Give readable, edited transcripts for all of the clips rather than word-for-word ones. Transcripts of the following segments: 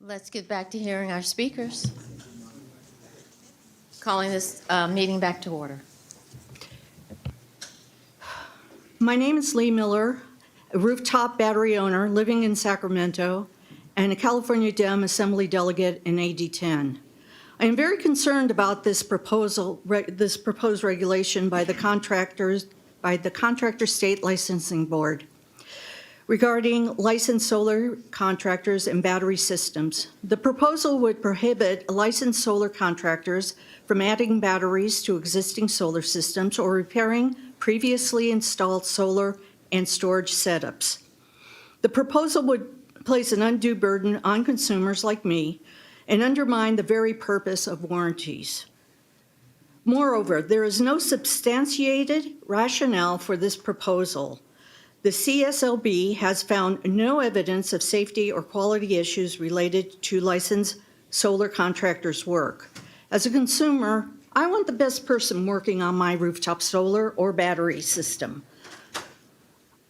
Let's get back to hearing our speakers. Calling this meeting back to order. My name is Lee Miller, a rooftop battery owner living in Sacramento and a California Dem Assembly delegate in AD10. I am very concerned about this proposed regulation by the Contractor State Licensing Board regarding licensed solar contractors and battery systems. The proposal would prohibit licensed solar contractors from adding batteries to existing solar systems or repairing previously installed solar and storage setups. The proposal would place an undue burden on consumers like me and undermine the very purpose of warranties. Moreover, there is no substantiated rationale for this proposal. The CSLB has found no evidence of safety or quality issues related to licensed solar contractors' work. As a consumer, I want the best person working on my rooftop solar or battery system.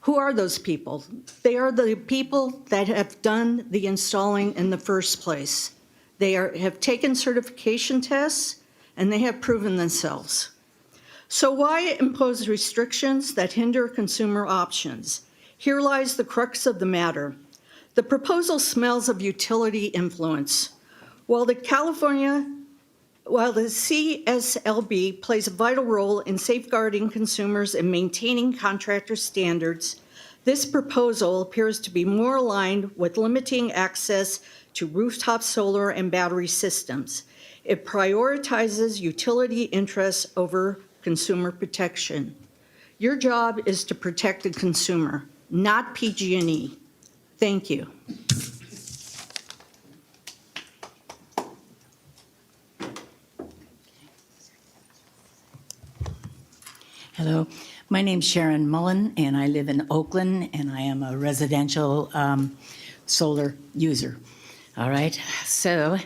Who are those people? They are the people that have done the installing in the first place. They have taken certification tests, and they have proven themselves. So why impose restrictions that hinder consumer options? Here lies the crux of the matter. The proposal smells of utility influence. While the CSLB plays a vital role in safeguarding consumers and maintaining contractor standards, this proposal appears to be more aligned with limiting access to rooftop solar and battery systems. It prioritizes utility interests over consumer protection. Your job is to protect the consumer, not PG&E. Thank you. Hello, my name's Sharon Mullen, and I live in Oakland, and I am a residential solar user. All right, so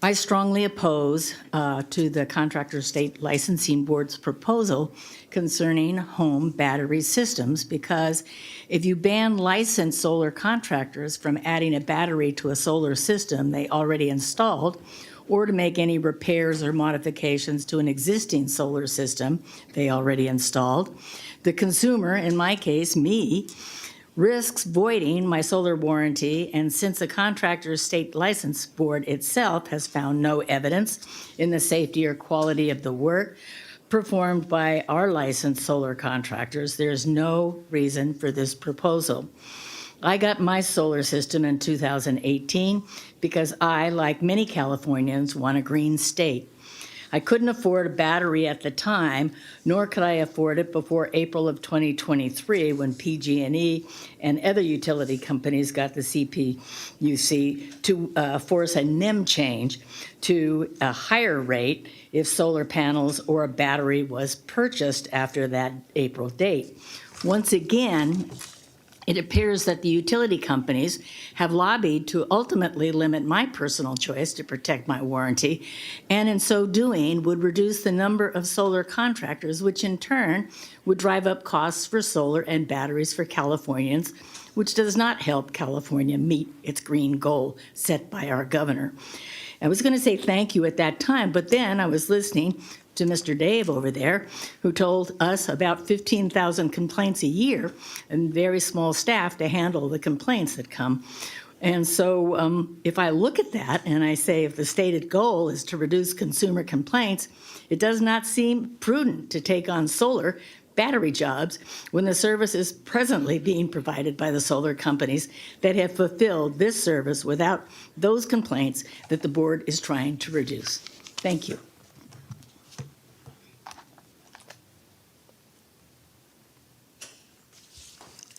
I strongly oppose to the Contractor State Licensing Board's proposal concerning home battery systems, because if you ban licensed solar contractors from adding a battery to a solar system they already installed, or to make any repairs or modifications to an existing solar system they already installed, the consumer, in my case, me, risks voiding my solar warranty, and since the Contractor State License Board itself has found no evidence in the safety or quality of the work performed by our licensed solar contractors, there's no reason for this proposal. I got my solar system in 2018 because I, like many Californians, want a green state. I couldn't afford a battery at the time, nor could I afford it before April of 2023 when PG&E and other utility companies got the CPUC to force a NIM change to a higher rate if solar panels or a battery was purchased after that April date. Once again, it appears that the utility companies have lobbied to ultimately limit my personal choice to protect my warranty, and in so doing would reduce the number of solar contractors, which in turn would drive up costs for solar and batteries for Californians, which does not help California meet its green goal set by our governor. I was going to say thank you at that time, but then I was listening to Mr. Dave over there, who told us about 15,000 complaints a year and very small staff to handle the complaints that come. And so if I look at that and I say if the stated goal is to reduce consumer complaints, it does not seem prudent to take on solar battery jobs when the service is presently being provided by the solar companies that have fulfilled this service without those complaints that the board is trying to reduce. Thank you.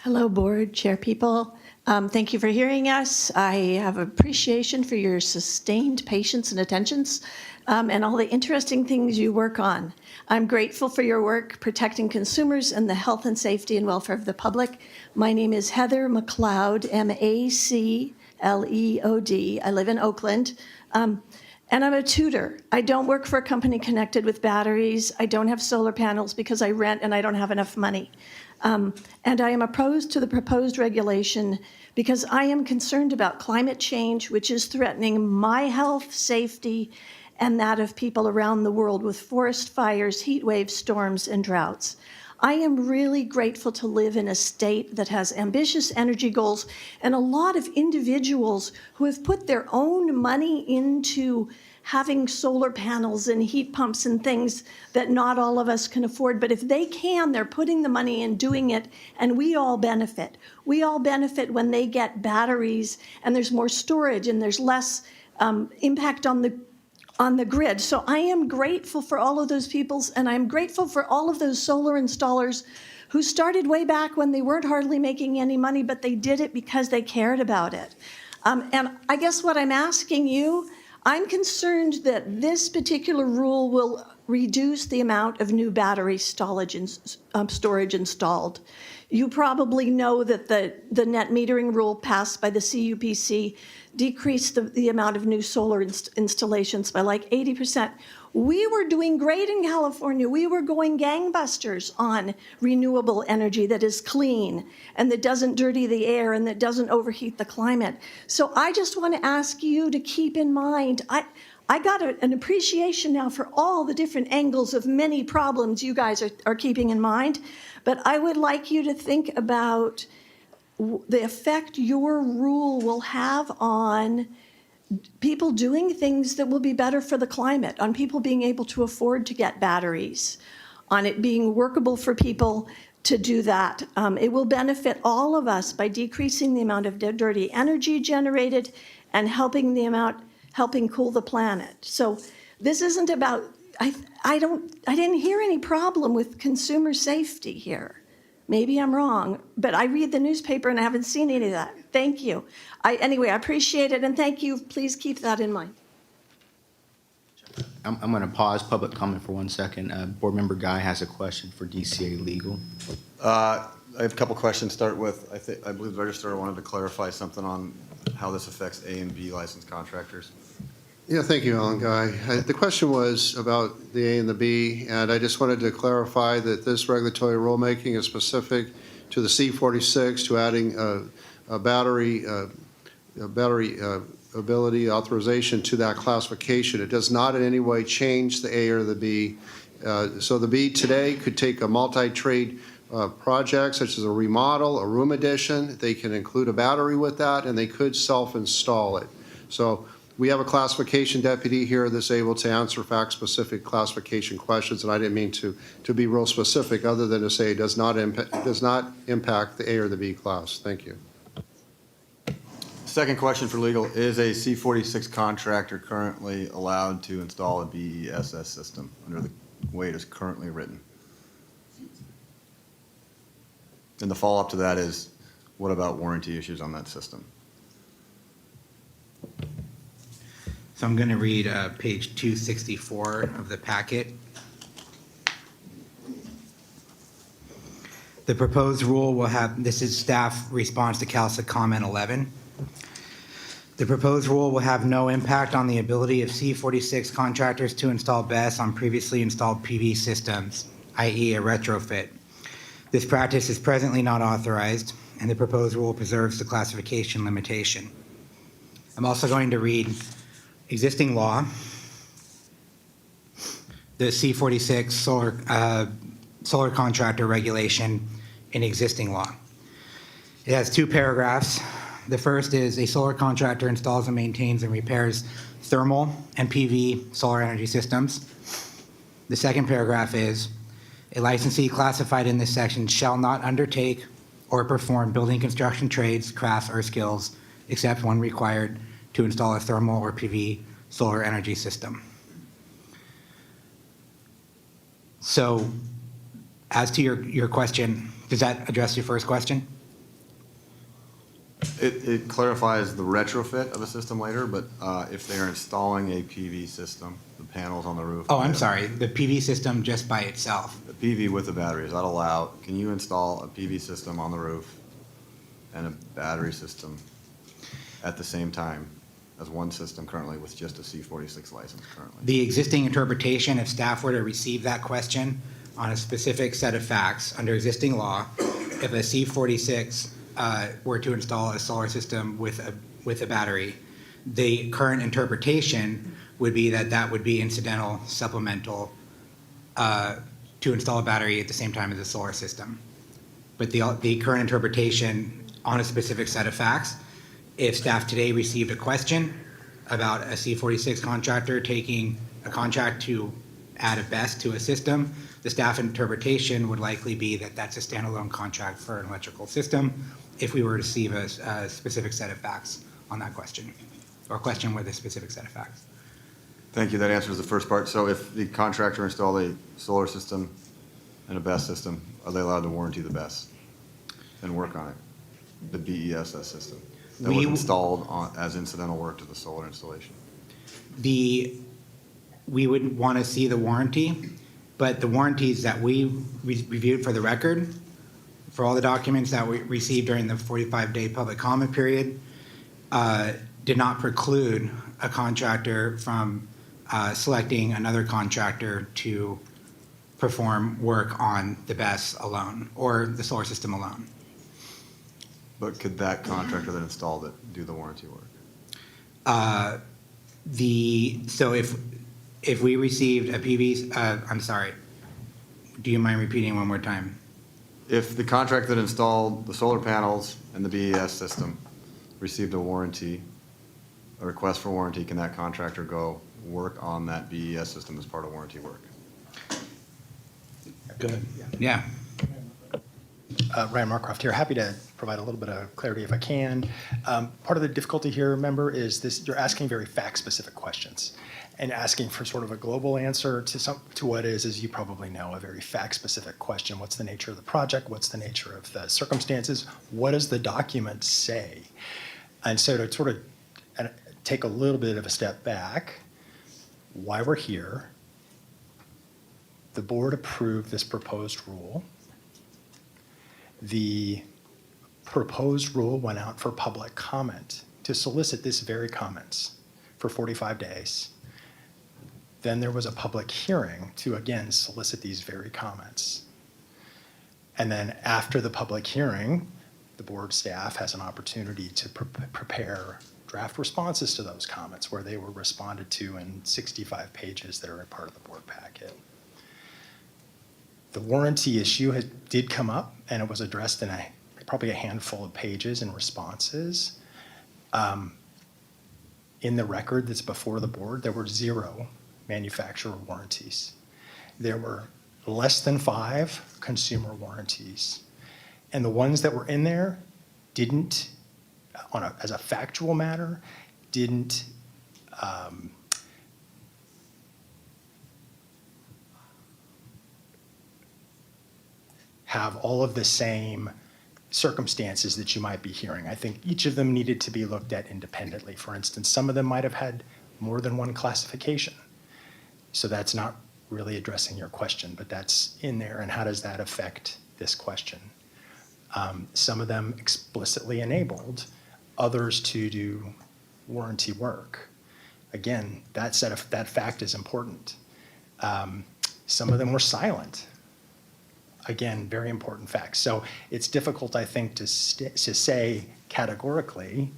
Hello, board, chair people. Thank you for hearing us. I have appreciation for your sustained patience and attentions and all the interesting things you work on. I'm grateful for your work protecting consumers and the health and safety and welfare of the public. My name is Heather McLeod, M-A-C-L-E-O-D. I live in Oakland. And I'm a tutor. I don't work for a company connected with batteries. I don't have solar panels because I rent and I don't have enough money. And I am opposed to the proposed regulation because I am concerned about climate change, which is threatening my health, safety, and that of people around the world with forest fires, heat waves, storms, and droughts. I am really grateful to live in a state that has ambitious energy goals and a lot of individuals who have put their own money into having solar panels and heat pumps and things that not all of us can afford. But if they can, they're putting the money in doing it, and we all benefit. We all benefit when they get batteries and there's more storage and there's less impact on the grid. So I am grateful for all of those people, and I'm grateful for all of those solar installers who started way back when they weren't hardly making any money, but they did it because they cared about it. And I guess what I'm asking you, I'm concerned that this particular rule will reduce the amount of new battery storage installed. You probably know that the net metering rule passed by the CUPC decreased the amount of new solar installations by like 80%. We were doing great in California. We were going gangbusters on renewable energy that is clean and that doesn't dirty the air and that doesn't overheat the climate. So I just want to ask you to keep in mind, I got an appreciation now for all the different angles of many problems you guys are keeping in mind, but I would like you to think about the effect your rule will have on people doing things that will be better for the climate, on people being able to afford to get batteries, on it being workable for people to do that. It will benefit all of us by decreasing the amount of dirty energy generated and helping cool the planet. So this isn't about, I didn't hear any problem with consumer safety here. Maybe I'm wrong, but I read the newspaper and I haven't seen any of that. Thank you. Anyway, I appreciate it, and thank you. Please keep that in mind. I'm going to pause public comment for 1 second. Board Member Guy has a question for DCA Legal. I have a couple questions. Start with, I believe the Registrar wanted to clarify something on how this affects A and B licensed contractors. Yeah, thank you, Alan Guy. The question was about the A and the B, and I just wanted to clarify that this regulatory rulemaking is specific to the C-46, to adding a battery ability authorization to that classification. It does not in any way change the A or the B. So the B today could take a multi-trade project such as a remodel, a room addition. They can include a battery with that, and they could self-install it. So we have a classification deputy here that's able to answer fact-specific classification questions, and I didn't mean to be real specific other than to say it does not impact the A or the B class. Thank you. Second question for legal, is a C-46 contractor currently allowed to install a BESS system under the way it is currently written? And the follow-up to that is, what about warranty issues on that system? So I'm going to read page 264 of the packet. The proposed rule will have, this is staff response to CALSA comment 11. The proposed rule will have no impact on the ability of C-46 contractors to install BESS on previously installed PV systems, i.e. a retrofit. This practice is presently not authorized, and the proposed rule preserves the classification limitation. I'm also going to read existing law, the C-46 solar contractor regulation in existing law. It has 2 paragraphs. The first is a solar contractor installs and maintains and repairs thermal and PV solar energy systems. The second paragraph is a licensee classified in this section shall not undertake or perform building construction trades, crafts, or skills except when required to install a thermal or PV solar energy system. So as to your question, does that address your first question? It clarifies the retrofit of a system later, but if they're installing a PV system, the panels on the roof. Oh, I'm sorry, the PV system just by itself. The PV with the battery, is that allowed? Can you install a PV system on the roof and a battery system at the same time as one system currently with just a C-46 license currently? The existing interpretation, if staff were to receive that question on a specific set of facts under existing law, if a C-46 were to install a solar system with a battery, the current interpretation would be that that would be incidental, supplemental, to install a battery at the same time as a solar system. But the current interpretation on a specific set of facts, if staff today received a question about a C-46 contractor taking a contract to add a BESS to a system, the staff interpretation would likely be that that's a standalone contract for an electrical system if we were to receive a specific set of facts on that question, or question with a specific set of facts. Thank you. That answers the first part. So if the contractor installed a solar system and a BESS system, are they allowed to warranty the BESS and work on it? The BESS system that was installed as incidental work to the solar installation? We would want to see the warranty, but the warranties that we reviewed for the record, for all the documents that we received during the 45-day public comment period, did not preclude a contractor from selecting another contractor to perform work on the BESS alone or the solar system alone. But could that contractor that installed it do the warranty work? So if we received a PV, I'm sorry, do you mind repeating one more time? If the contractor that installed the solar panels and the BES system received a warranty, a request for warranty, can that contractor go work on that BES system as part of warranty work? Good. Yeah. Ryan Marcroft here. Happy to provide a little bit of clarity if I can. Part of the difficulty here, remember, is this: you're asking very fact-specific questions and asking for sort of a global answer to what is, as you probably know, a very fact-specific question. What's the nature of the project? What's the nature of the circumstances? What does the document say? And so to sort of take a little bit of a step back, why we're here, the board approved this proposed rule. The proposed rule went out for public comment to solicit this very comments for 45 days. Then there was a public hearing to again solicit these very comments. And then after the public hearing, the board staff has an opportunity to prepare draft responses to those comments where they were responded to in 65 pages that are a part of the board packet. The warranty issue did come up, and it was addressed in probably a handful of pages and responses. In the record that's before the board, there were 0 manufacturer warranties. There were less than 5 consumer warranties. And the ones that were in there didn't, as a factual matter, didn't have all of the same circumstances that you might be hearing. I think each of them needed to be looked at independently. For instance, some of them might have had more than one classification. So that's not really addressing your question, but that's in there. And how does that affect this question? Some of them explicitly enabled others to do warranty work. Again, that fact is important. Some of them were silent. Again, very important facts. So it's difficult, I think, to say categorically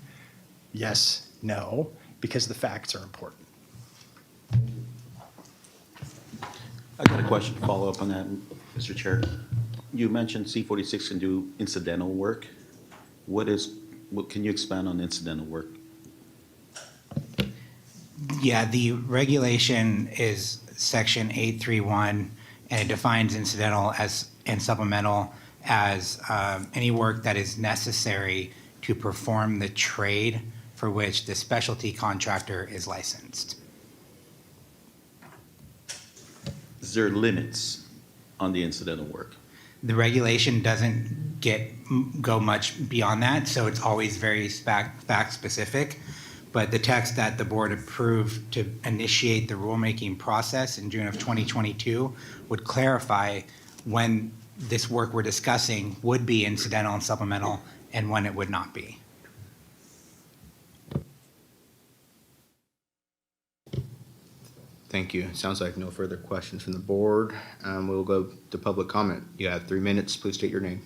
yes, no, because the facts are important. I got a question to follow up on that, Mr. Chair. You mentioned C-46 can do incidental work. What can you expand on incidental work? Yeah, the regulation is section 831, and it defines incidental and supplemental as any work that is necessary to perform the trade for which the specialty contractor is licensed. Is there limits on the incidental work? The regulation doesn't go much beyond that, so it's always very fact specific. But the text that the board approved to initiate the rulemaking process in June of 2022 would clarify when this work we're discussing would be incidental and supplemental and when it would not be. Thank you. Sounds like no further questions from the board. We'll go to public comment. You have 3 minutes. Please state your name.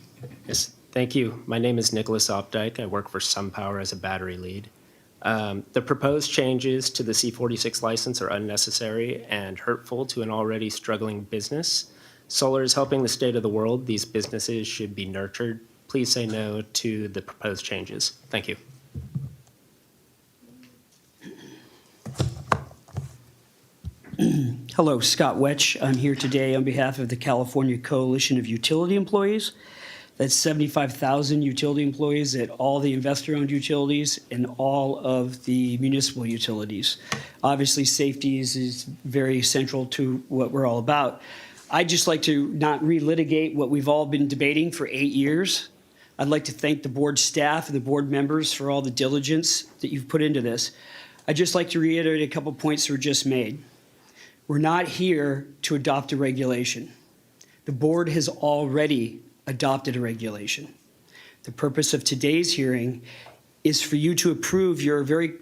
Yes, Thank you. My name is Nicholas Opdyke. I work for SunPower as a battery lead. The proposed changes to the C-46 license are unnecessary and hurtful to an already struggling business. Solar is helping the state of the world. These businesses should be nurtured. Please say no to the proposed changes. Thank you. Hello, Scott Wetch. I'm here today on behalf of the California Coalition of Utility Employees. That's 75,000 utility employees at all the investor-owned utilities and all of the municipal utilities. Obviously, safety is very central to what we're all about. I'd just like to not relitigate what we've all been debating for 8 years. I'd like to thank the board staff and the board members for all the diligence that you've put into this. I'd just like to reiterate a couple points that were just made. We're not here to adopt a regulation. The board has already adopted a regulation. The purpose of today's hearing is for you to approve your very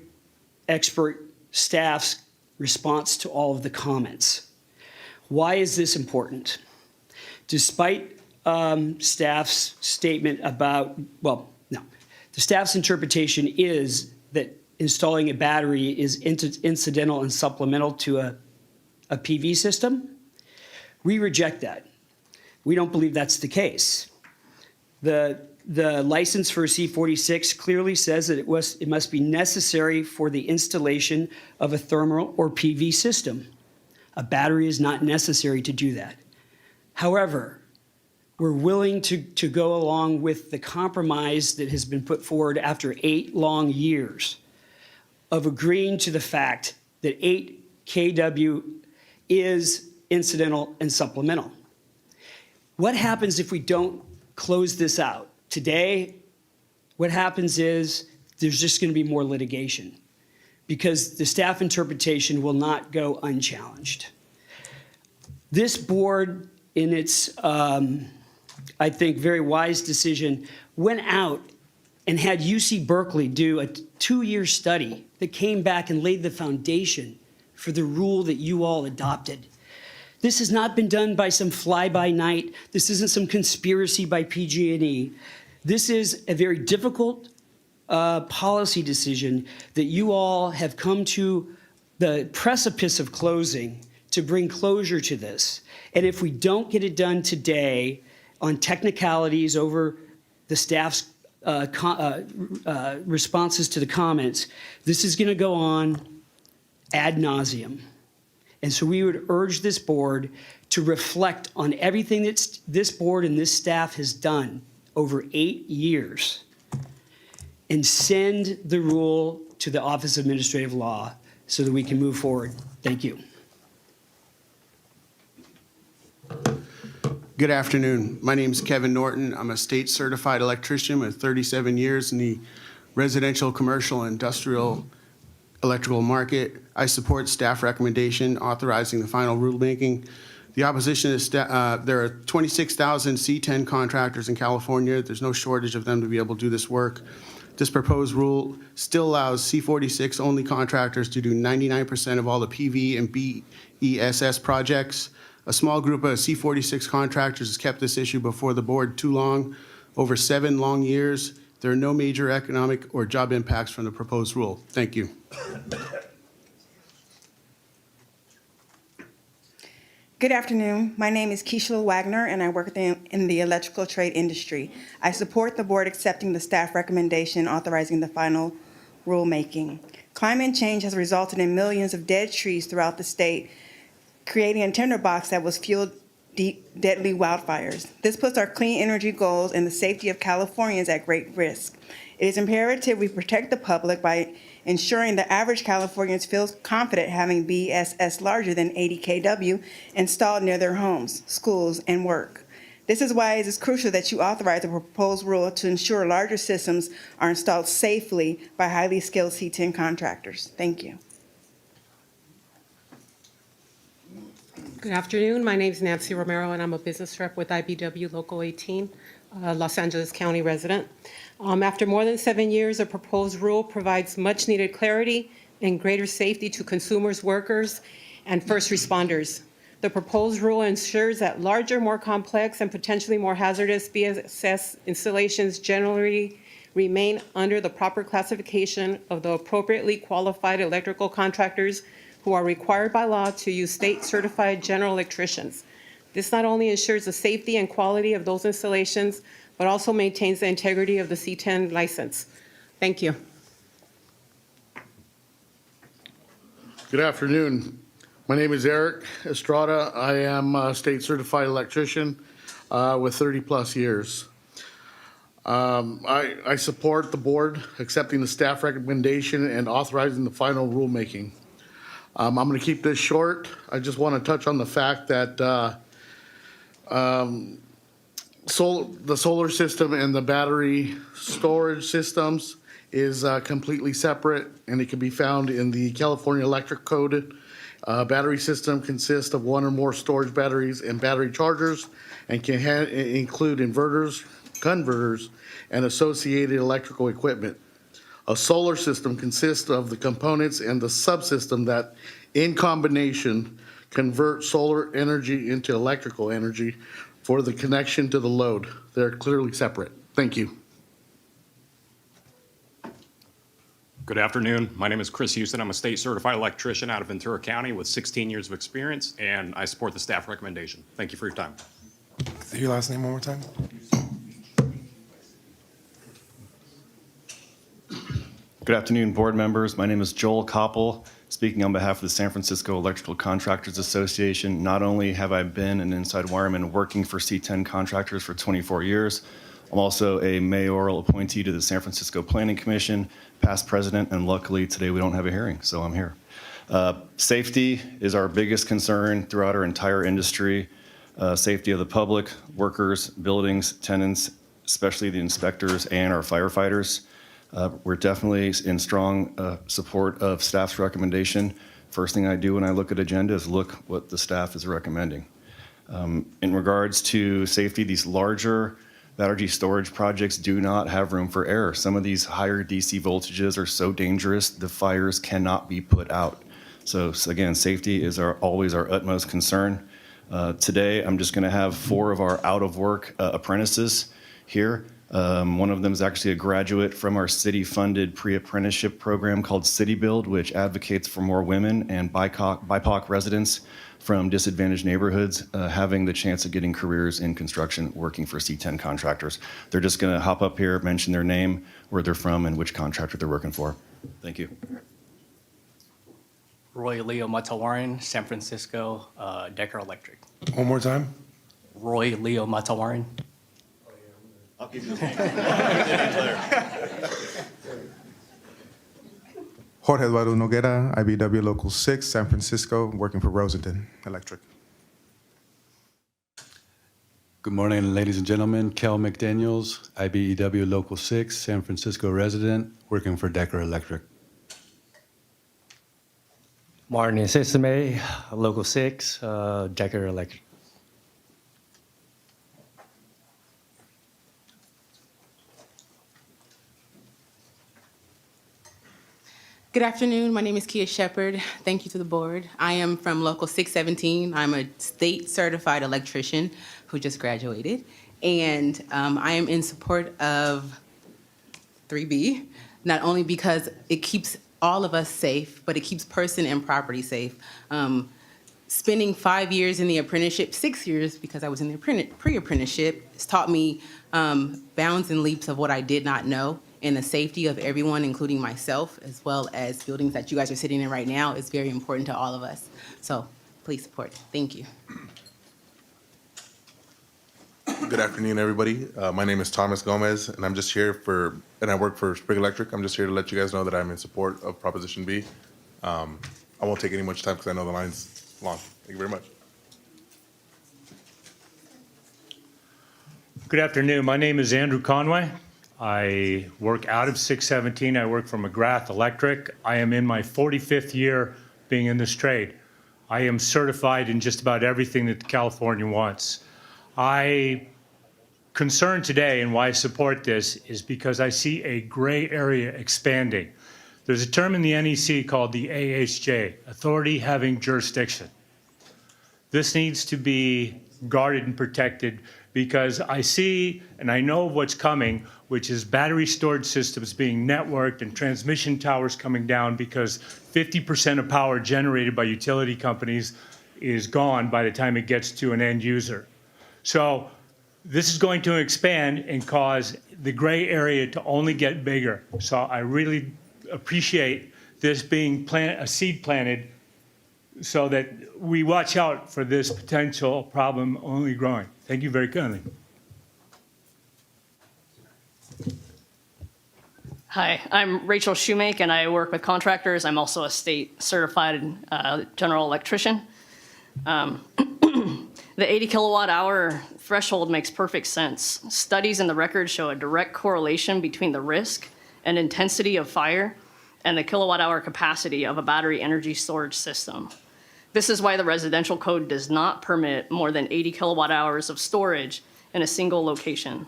expert staff's response to all of the comments. Why is this important? Despite staff's statement about, the staff's interpretation is that installing a battery is incidental and supplemental to a PV system. We reject that. We don't believe that's the case. The license for a C-46 clearly says that it must be necessary for the installation of a thermal or PV system. A battery is not necessary to do that. However, we're willing to go along with the compromise that has been put forward after 8 long years of agreeing to the fact that 8 kW is incidental and supplemental. What happens if we don't close this out? Today, what happens is there's just going to be more litigation because the staff interpretation will not go unchallenged. This board, in its, I think, very wise decision, went out and had UC Berkeley do a 2-year study that came back and laid the foundation for the rule that you all adopted. This has not been done by some fly-by-night. This isn't some conspiracy by PG&E. This is a very difficult policy decision that you all have come to the precipice of closing to bring closure to this. And if we don't get it done today on technicalities over the staff's responses to the comments, this is going to go on ad nauseum. And so we would urge this board to reflect on everything that this board and this staff has done over 8 years and send the rule to the Office of Administrative Law so that we can move forward. Thank you. Good afternoon. My name is Kevin Norton. I'm a state certified electrician with 37 years in the residential, commercial, and industrial electrical market. I support staff recommendation authorizing the final rulemaking. The opposition is there are 26,000 C-10 contractors in California. There's no shortage of them to be able to do this work. This proposed rule still allows C-46 only contractors to do 99% of all the PV and BESS projects. A small group of C-46 contractors has kept this issue before the board too long, over 7 long years. There are no major economic or job impacts from the proposed rule. Thank you. Good afternoon. My name is Keishla Wagner, and I work in the electrical trade industry. I support the board accepting the staff recommendation authorizing the final rulemaking. Climate change has resulted in millions of dead trees throughout the state, creating a tinderbox that was fueled deadly wildfires. This puts our clean energy goals and the safety of Californians at great risk. It is imperative we protect the public by ensuring the average Californian feels confident having BESS larger than 80 kW installed near their homes, schools, and work. This is why it is crucial that you authorize a proposed rule to ensure larger systems are installed safely by highly skilled C-10 contractors. Thank you. Good afternoon. My name is Nancy Romero, and I'm a business rep with IBW Local 18, Los Angeles County resident. After more than 7 years, a proposed rule provides much-needed clarity and greater safety to consumers, workers, and first responders. The proposed rule ensures that larger, more complex, and potentially more hazardous BSS installations generally remain under the proper classification of the appropriately qualified electrical contractors who are required by law to use state-certified general electricians. This not only ensures the safety and quality of those installations, but also maintains the integrity of the C-10 license. Thank you. Good afternoon. My name is Eric Estrada. I am a state certified electrician with 30-plus years. I support the board accepting the staff recommendation and authorizing the final rulemaking. I'm going to keep this short. I just want to touch on the fact that the solar system and the battery storage systems is completely separate, and it can be found in the California Electric Code. Battery system consists of one or more storage batteries and battery chargers, and can include inverters, converters, and associated electrical equipment. A solar system consists of the components and the subsystem that, in combination, convert solar energy into electrical energy for the connection to the load. They're clearly separate. Thank you. Good afternoon. My name is Chris Houston. I'm a state certified electrician out of Ventura County with 16 years of experience, and I support the staff recommendation. Thank you for your time. Say your last name one more time. Good afternoon, board members. My name is Joel Koppel, speaking on behalf of the San Francisco Electrical Contractors Association. Not only have I been an inside wireman working for C-10 contractors for 24 years, I'm also a mayoral appointee to the San Francisco Planning Commission, past president, and luckily today we don't have a hearing, so I'm here. Safety is our biggest concern throughout our entire industry. Safety of the public, workers, buildings, tenants, especially the inspectors and our firefighters. We're definitely in strong support of staff's recommendation. First thing I do when I look at agenda is look what the staff is recommending. In regards to safety, these larger battery storage projects do not have room for error. Some of these higher DC voltages are so dangerous, the fires cannot be put out. So again, safety is always our utmost concern. Today, I'm just gonna have 4 of our out-of-work apprentices here. One of them is actually a graduate from our city-funded pre-apprenticeship program called City Build, which advocates for more women and BIPOC residents from disadvantaged neighborhoods having the chance of getting careers in construction working for C-10 contractors. They're just going to hop up here, mention their name, where they're from, and which contractor they're working for. Thank you. Roy Leo Matawarin, San Francisco, Decker Electric. One more time. Roy Leo Matawarin. I'll give you the Jorge Eduardo Noguera, IBW Local 6, San Francisco, working for Rosendin Electric. Good morning, ladies and gentlemen. Kel McDaniels, IBEW Local 6, San Francisco resident, working for Decker Electric. Martin Sesame, Local 6, Decker Electric. Good afternoon. My name is Kia Shepard. Thank you to the board. I am from Local 617. I'm a state certified electrician who just graduated. And I am in support of 3B, not only because it keeps all of us safe, but it keeps person and property safe. Spending 5 years in the apprenticeship, 6 years because I was in the pre-apprenticeship, has taught me bounds and leaps of what I did not know. And the safety of everyone, including myself, as well as buildings that you guys are sitting in right now, is very important to all of us. So please support. Thank you. Good afternoon, everybody. My name is Thomas Gomez, and I'm just here and I work for Spring Electric. I'm just here to let you guys know that I'm in support of Proposition B. I won't take any much time because I know the line's long. Thank you very much. Good afternoon. My name is Andrew Conway. I work out of 617. I work for McGrath Electric. I am in my 45th year being in this trade. I am certified in just about everything that California wants. I concern today and why I support this is because I see a gray area expanding. There's a term in the NEC called the AHJ, Authority Having Jurisdiction. This needs to be guarded and protected because I see and I know what's coming, which is battery storage systems being networked and transmission towers coming down because 50% of power generated by utility companies is gone by the time it gets to an end user. So this is going to expand and cause the gray area to only get bigger. So I really appreciate this being a seed planted so that we watch out for this potential problem only growing. Thank you very kindly. Hi, I'm Rachel Shoemake, and I work with contractors. I'm also a state certified general electrician. The 80 kilowatt hour threshold makes perfect sense. Studies in the record show a direct correlation between the risk and intensity of fire and the kilowatt hour capacity of a battery energy storage system. This is why the residential code does not permit more than 80 kilowatt hours of storage in a single location.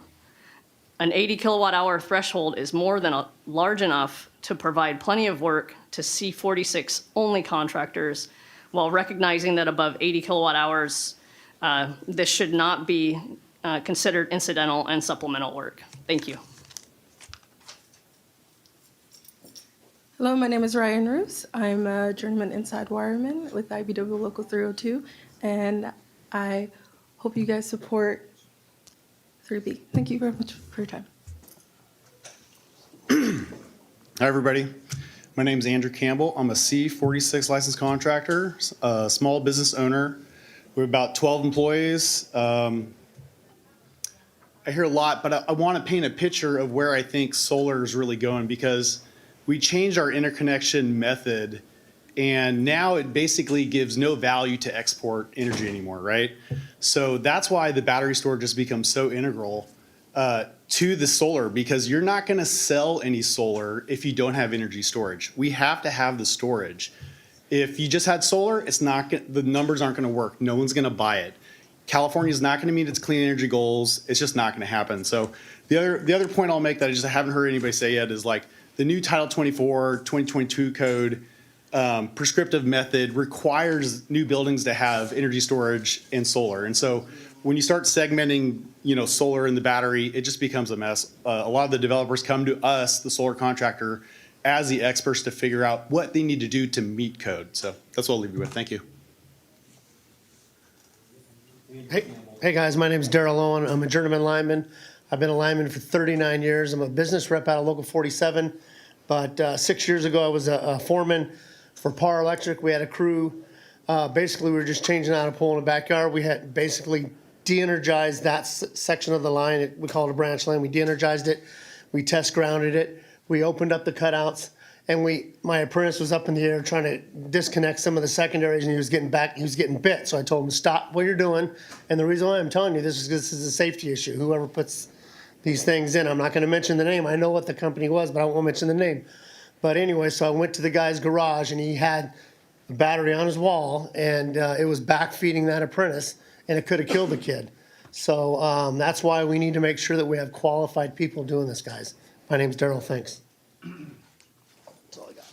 An 80 kilowatt hour threshold is more than large enough to provide plenty of work to C-46 only contractors, while recognizing that above 80 kilowatt hours, this should not be considered incidental and supplemental work. Thank you. Hello, my name is Ryan Roos. I'm a journeyman inside wireman with IBW Local 302, and I hope you guys support 3B. Thank you very much for your time. Hi, everybody. My name is Andrew Campbell. I'm a C-46 licensed contractor, a small business owner. We have about 12 employees. I hear a lot, but I want to paint a picture of where I think solar is really going, because we changed our interconnection method, and now it basically gives no value to export energy anymore, right? So that's why the battery storage has become so integral to the solar, because you're not going to sell any solar if you don't have energy storage. We have to have the storage. If you just had solar, it's not the numbers aren't going to work. No one's going to buy it. California is not going to meet its clean energy goals. It's just not going to happen. So the other point I'll make that I just haven't heard anybody say yet is, like, the new Title 24 2022 code prescriptive method requires new buildings to have energy storage and solar. And so when you start segmenting, solar and the battery, it just becomes a mess. A lot of the developers come to us, the solar contractor, as the experts to figure out what they need to do to meet code. So that's what I'll leave you with. Thank you. Hey guys, my name is Daryl Owen. I'm a journeyman lineman. I've been a lineman for 39 years. I'm a business rep out of Local 47. But 6 years ago, I was a foreman for Power Electric. We had a crew. Basically, we were just changing out a pole in the backyard. We had basically de-energized that section of the line. We call it a branch line. We de-energized it. We test grounded it. We opened up the cutouts. And my apprentice was up in the air trying to disconnect some of the secondaries, and he was getting bit. So I told him, stop what you're doing. And the reason why I'm telling you this is a safety issue. Whoever puts these things in, I'm not going to mention the name. I know what the company was, but I won't mention the name. But anyway, so I went to the guy's garage, and he had a battery on his wall, and it was backfeeding that apprentice, and it could have killed the kid. So that's why we need to make sure that we have qualified people doing this, guys. My name's Daryl. Thanks. That's all I got.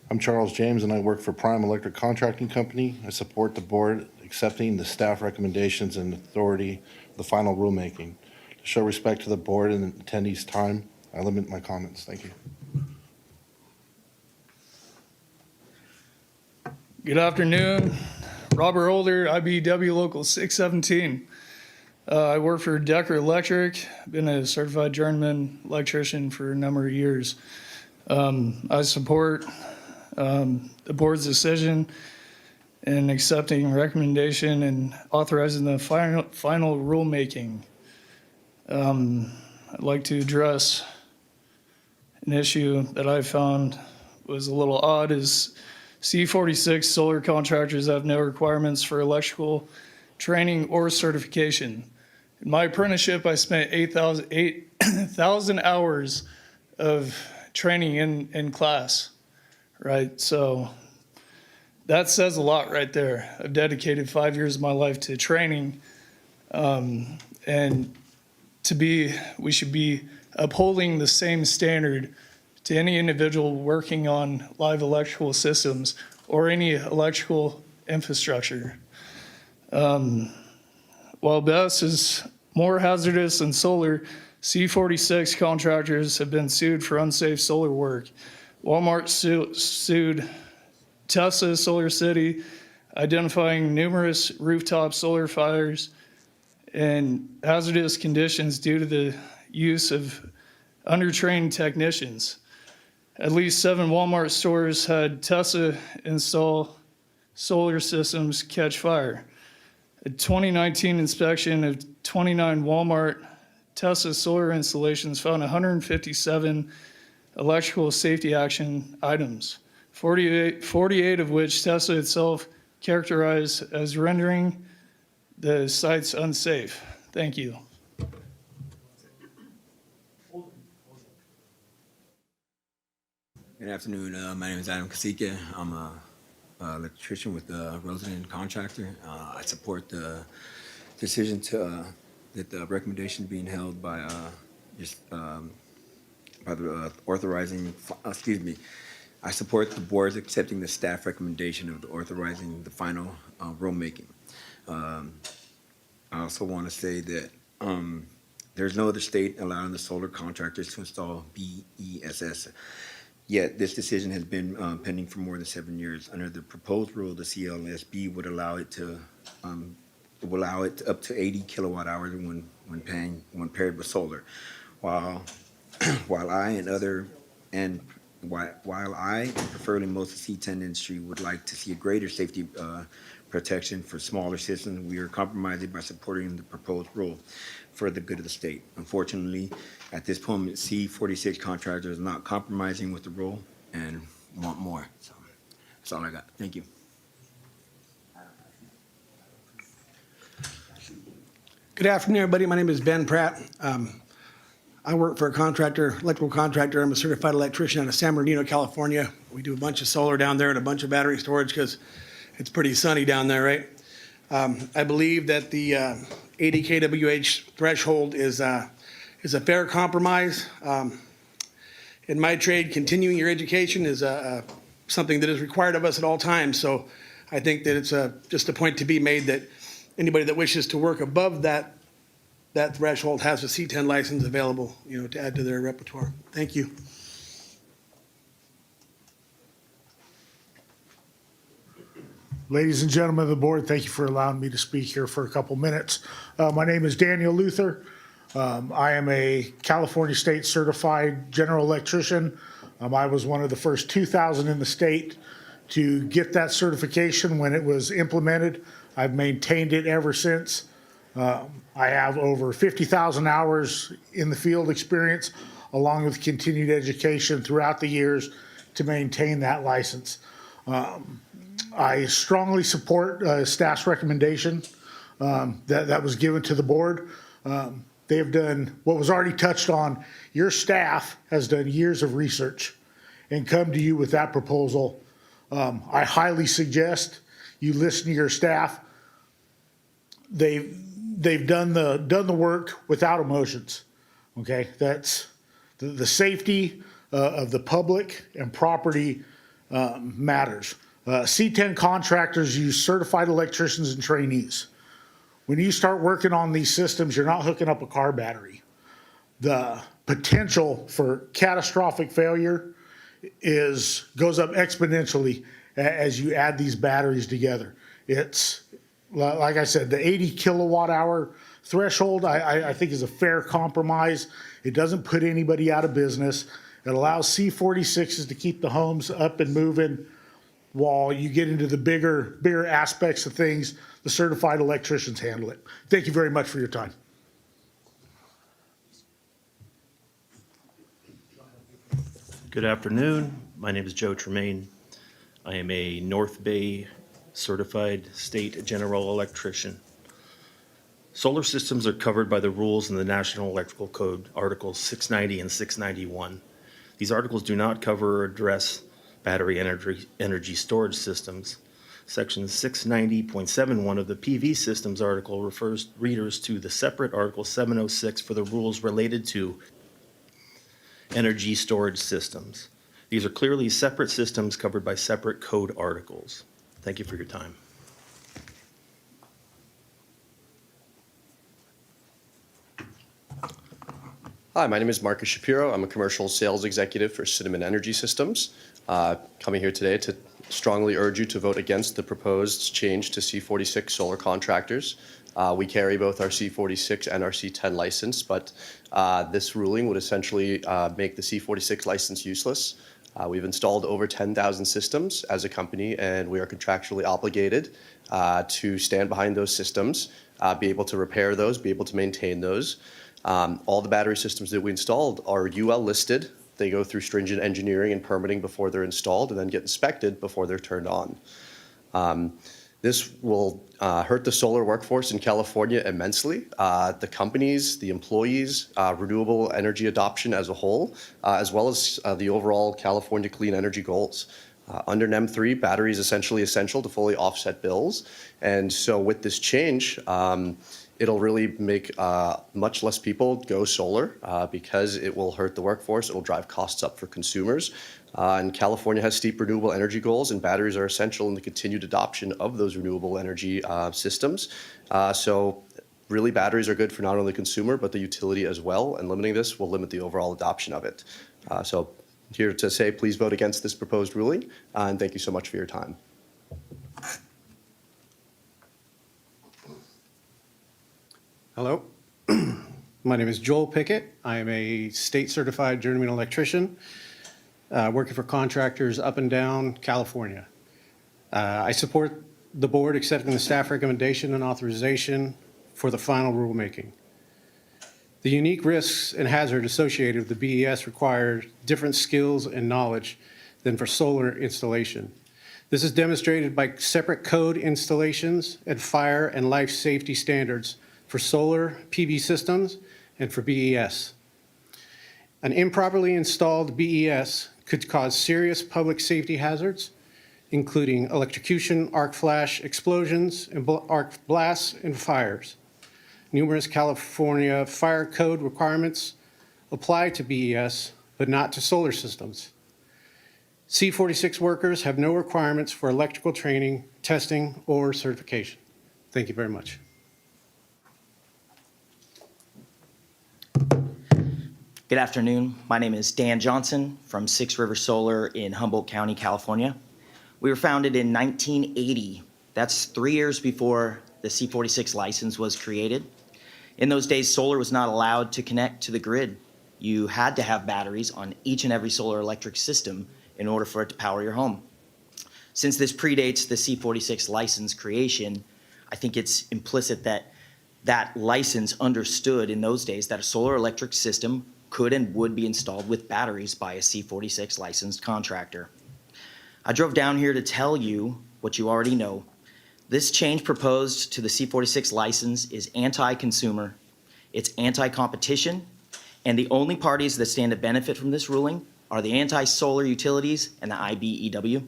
I'm Charles James, and I work for Prime Electric Contracting Company. I support the board accepting the staff recommendations and authority of the final rulemaking. To show respect to the board and the attendees' time, I limit my comments. Thank you. Good afternoon. Robert Older, IBEW Local 617. I work for Decker Electric. Been a certified journeyman electrician for a number of years. I support the board's decision in accepting recommendation and authorizing the final rulemaking. I'd like to address an issue that I found was a little odd is C-46 solar contractors have no requirements for electrical training or certification. In my apprenticeship, I spent 8,000 hours of training in class, right? So that says a lot right there. I've dedicated 5 years of my life to training, and we should be upholding the same standard to any individual working on live electrical systems or any electrical infrastructure. While BESS is more hazardous than solar, C-46 contractors have been sued for unsafe solar work. Walmart sued Tesla Solar City, identifying numerous rooftop solar fires and hazardous conditions due to the use of undertrained technicians. At least 7 Walmart stores had Tesla install solar systems catch fire. A 2019 inspection of 29 Walmart Tesla solar installations found 157 electrical safety action items, 48 of which Tesla itself characterized as rendering the sites unsafe. Thank you. Good afternoon. My name is Adam Kasika. I'm an electrician with the resident contractor. I support the decision that the recommendation being held by the authorizing. I support the board's accepting the staff recommendation of the authorizing the final rulemaking. I also want to say that there's no other state allowing the solar contractors to install BESS. Yet this decision has been pending for more than 7 years. Under the proposed rule, the CSLB would allow it up to 80 kilowatt hours when paired with solar. While I and preferably most of the C-10 industry would like to see a greater safety protection for smaller systems, we are compromising by supporting the proposed rule for the good of the state. Unfortunately, at this point, C-46 contractor is not compromising with the rule and want more. So that's all I got. Thank you. Good afternoon, everybody. My name is Ben Pratt. I work for a contractor, electrical contractor. I'm a certified electrician out of San Bernardino, California. We do a bunch of solar down there and a bunch of battery storage because it's pretty sunny down there, right? I believe that the 80 kWh threshold is a fair compromise. In my trade, continuing your education is something that is required of us at all times. So I think that it's just a point to be made that anybody that wishes to work above that threshold has a C-10 license available, to add to their repertoire. Thank you. Ladies and gentlemen of the board, thank you for allowing me to speak here for a couple minutes. My name is Daniel Luther. I am a California State Certified General Electrician. I was one of the first 2,000 in the state to get that certification when it was implemented. I've maintained it ever since. I have over 50,000 hours in the field experience, along with continued education throughout the years to maintain that license. I strongly support staff's recommendation that was given to the board. They have done what was already touched on. Your staff has done years of research and come to you with that proposal. I highly suggest you listen to your staff. They've done the work without emotions. Okay, that's the safety of the public and property matters. C-10 contractors use certified electricians and trainees. When you start working on these systems, you're not hooking up a car battery. The potential for catastrophic failure goes up exponentially as you add these batteries together. It's, like I said, the 80 kilowatt hour threshold, I think is a fair compromise. It doesn't put anybody out of business. It allows C-46s to keep the homes up and moving. While you get into the bigger aspects of things, the certified electricians handle it. Thank you very much for your time. Good afternoon. My name is Joe Tremaine. I am a North Bay certified state general electrician. Solar systems are covered by the rules in the National Electrical Code, Articles 690 and 691. These articles do not cover or address battery energy storage systems. Section 690.71 of the PV systems article refers readers to the separate Article 706 for the rules related to energy storage systems. These are clearly separate systems covered by separate code articles. Thank you for your time. Hi, my name is Marcus Shapiro. I'm a commercial sales executive for Cinnamon Energy Systems. Coming here today to strongly urge you to vote against the proposed change to C-46 solar contractors. We carry both our C-46 and our C-10 license, but this ruling would essentially make the C-46 license useless. We've installed over 10,000 systems as a company, and we are contractually obligated to stand behind those systems, be able to repair those, be able to maintain those. All the battery systems that we installed are UL listed. They go through stringent engineering and permitting before they're installed and then get inspected before they're turned on. This will hurt the solar workforce in California immensely. The companies, the employees, renewable energy adoption as a whole, as well as the overall California clean energy goals. Under NEM 3, battery is essentially essential to fully offset bills. And so with this change, it'll really make much less people go solar because it will hurt the workforce. It will drive costs up for consumers. And California has steep renewable energy goals, and batteries are essential in the continued adoption of those renewable energy systems. So really, batteries are good for not only the consumer, but the utility as well. And limiting this will limit the overall adoption of it. So here to say, please vote against this proposed ruling. And thank you so much for your time. Hello, my name is Joel Pickett. I am a state certified journeyman electrician working for contractors up and down California. I support the board accepting the staff recommendation and authorization for the final rulemaking. The unique risks and hazard associated with the BES require different skills and knowledge than for solar installation. This is demonstrated by separate code installations and fire and life safety standards for solar PV systems and for BES. An improperly installed BES could cause serious public safety hazards, including electrocution, arc flash explosions, and arc blasts and fires. Numerous California fire code requirements apply to BES, but not to solar systems. C-46 workers have no requirements for electrical training, testing, or certification. Thank you very much. Good afternoon. My name is Dan Johnson from Six River Solar in Humboldt County, California. We were founded in 1980. That's 3 years before the C-46 license was created. In those days, solar was not allowed to connect to the grid. You had to have batteries on each and every solar electric system in order for it to power your home. Since this predates the C-46 license creation, I think it's implicit that that license understood in those days that a solar electric system could and would be installed with batteries by a C-46 licensed contractor. I drove down here to tell you what you already know. This change proposed to the C-46 license is anti-consumer, it's anti-competition, and the only parties that stand to benefit from this ruling are the anti-solar utilities and the IBEW.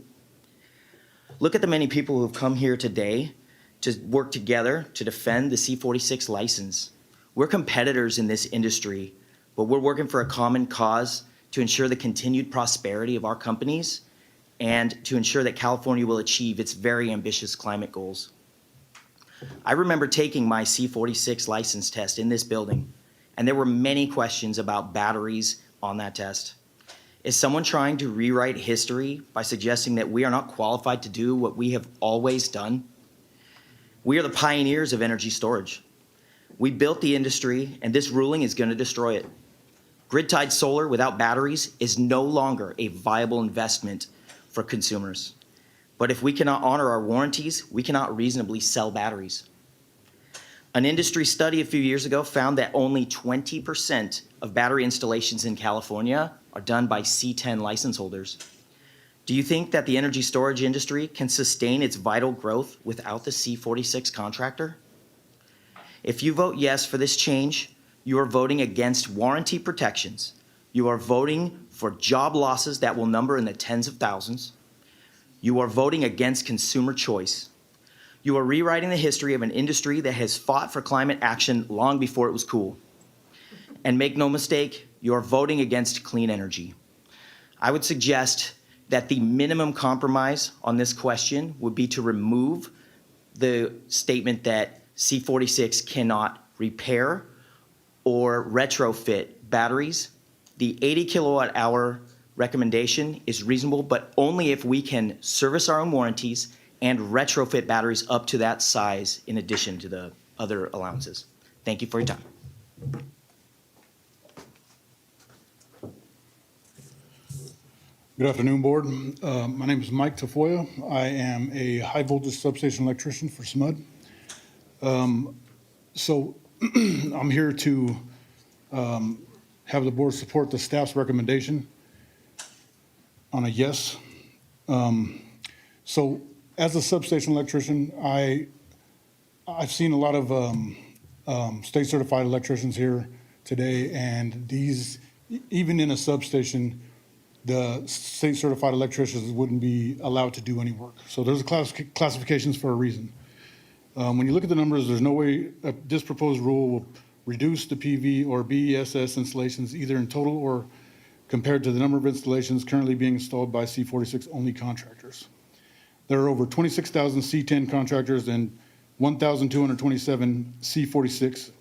Look at the many people who have come here today to work together to defend the C-46 license. We're competitors in this industry, but we're working for a common cause to ensure the continued prosperity of our companies and to ensure that California will achieve its very ambitious climate goals. I remember taking my C-46 license test in this building, and there were many questions about batteries on that test. Is someone trying to rewrite history by suggesting that we are not qualified to do what we have always done? We are the pioneers of energy storage. We built the industry, and this ruling is going to destroy it. Grid-tied solar without batteries is no longer a viable investment for consumers. But if we cannot honor our warranties, we cannot reasonably sell batteries. An industry study a few years ago found that only 20% of battery installations in California are done by C-10 license holders. Do you think that the energy storage industry can sustain its vital growth without the C-46 contractor? If you vote yes for this change, you are voting against warranty protections. You are voting for job losses that will number in the tens of thousands. You are voting against consumer choice. You are rewriting the history of an industry that has fought for climate action long before it was cool. And make no mistake, you're voting against clean energy. I would suggest that the minimum compromise on this question would be to remove the statement that C-46 cannot repair or retrofit batteries. The 80 kilowatt hour recommendation is reasonable, but only if we can service our own warranties and retrofit batteries up to that size in addition to the other allowances. Thank you for your time. Good afternoon, Board. My name is Mike Tafoya. I am a high voltage substation electrician for SMUD. So I'm here to have the Board support the staff's recommendation on a yes. So as a substation electrician, I've seen a lot of state certified electricians here today, and these, even in a substation, the state certified electricians wouldn't be allowed to do any work. So there's classifications for a reason. When you look at the numbers, there's no way this proposed rule will reduce the PV or BESS installations either in total or compared to the number of installations currently being installed by C-46 only contractors. There are over 26,000 C-10 contractors and 1,227 C-46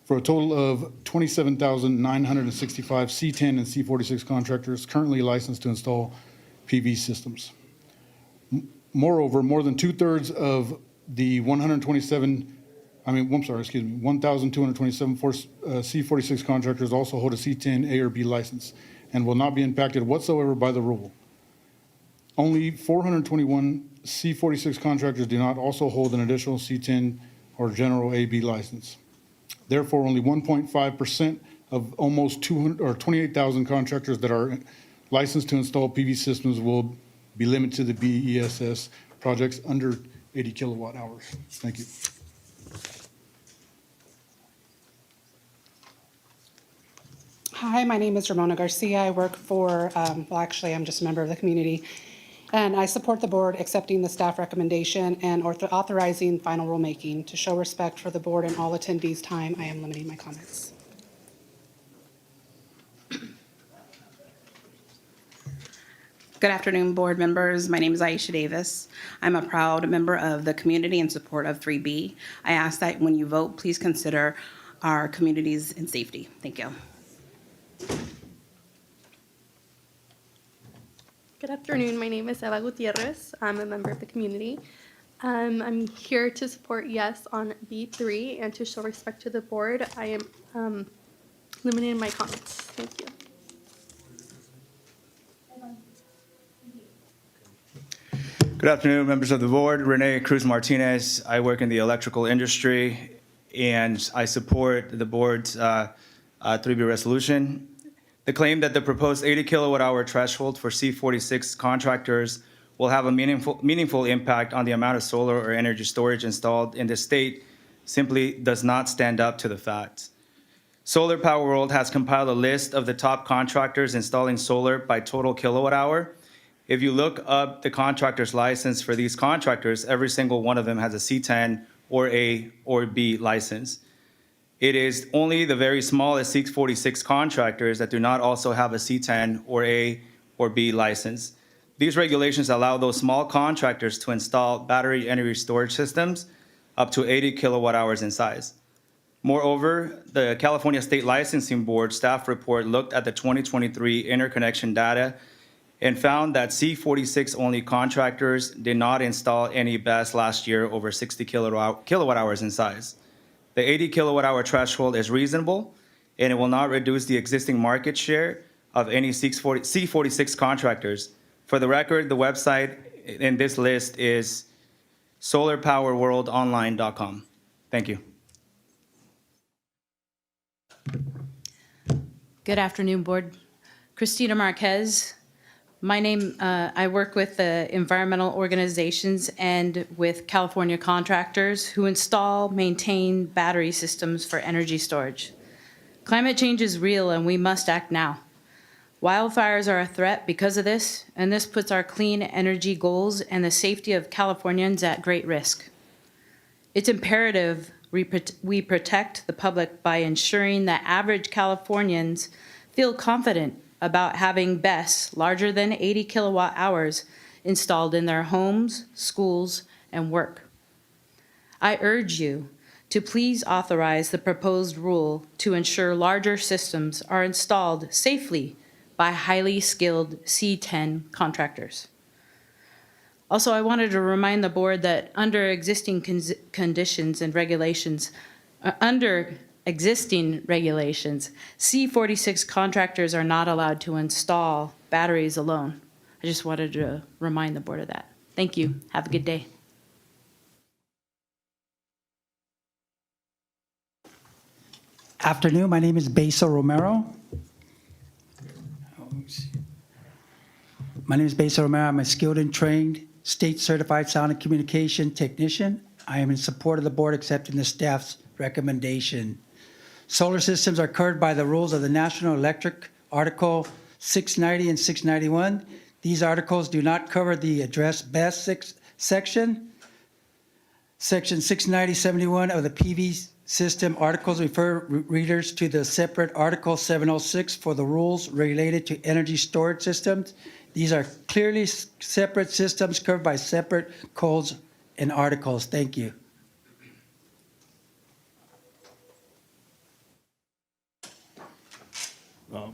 for a total of 27,965 C-10 and C-46 contractors currently licensed to install PV systems. Moreover, more than 2/3 of the 1,227 C-46 contractors also hold a C-10 A or B license and will not be impacted whatsoever by the rule. Only 421 C-46 contractors do not also hold an additional C-10 or general A/B license. Therefore, only 1.5% of almost 28,000 contractors that are licensed to install PV systems will be limited to the BESS projects under 80 kilowatt hours. Thank you. Hi, my name is Ramona Garcia. I work for, well, actually, I'm just a member of the community. And I support the board accepting the staff recommendation and authorizing final rulemaking. To show respect for the board and all attendees' time, I am limiting my comments. Good afternoon, board members. My name is Aisha Davis. I'm a proud member of the community in support of 3B. I ask that when you vote, please consider our communities and safety. Thank you. Good afternoon. My name is Eva Gutierrez. I'm a member of the community. I'm here to support yes on B3 and to show respect to the board. I am limiting my comments. Thank you. Good afternoon, members of the board. Renee Cruz Martinez. I work in the electrical industry, and I support the board's 3B resolution. The claim that the proposed 80 kilowatt hour threshold for C-46 contractors will have a meaningful impact on the amount of solar or energy storage installed in the state simply does not stand up to the facts. Solar Power World has compiled a list of the top contractors installing solar by total kilowatt hour. If you look up the contractor's license for these contractors, every single one of them has a C-10 or A or B license. It is only the very smallest C-46 contractors that do not also have a C-10 or A or B license. These regulations allow those small contractors to install battery energy storage systems up to 80 kilowatt hours in size. Moreover, the California State Licensing Board staff report looked at the 2023 interconnection data and found that C-46 only contractors did not install any BESS last year over 60 kilowatt hours in size. The 80 kilowatt hour threshold is reasonable, and it will not reduce the existing market share of any C-46 contractors. For the record, the website in this list is solarpowerworldonline.com. Thank you. Good afternoon, board. Christina Marquez. My name, I work with the environmental organizations and with California contractors who install, maintain battery systems for energy storage. Climate change is real and we must act now. Wildfires are a threat because of this, and this puts our clean energy goals and the safety of Californians at great risk. It's imperative We protect the public by ensuring that average Californians feel confident about having BESS larger than 80 kilowatt hours installed in their homes, schools, and work. I urge you to please authorize the proposed rule to ensure larger systems are installed safely by highly skilled C-10 contractors. Also, I wanted to remind the board that under existing conditions and regulations, C-46 contractors are not allowed to install batteries alone. I just wanted to remind the board of that. Thank you. Have a good day. Afternoon, my name is Basil Romero. I'm a skilled and trained state certified sound and communication technician. I am in support of the board accepting the staff's recommendation. Solar systems are covered by the rules of the National Electric Article 690 and 691. These articles do not cover the address BESS section. Section 690-71 of the PV system articles refer readers to the separate Article 706 for the rules related to energy storage systems. These are clearly separate systems covered by separate codes and articles. Thank you.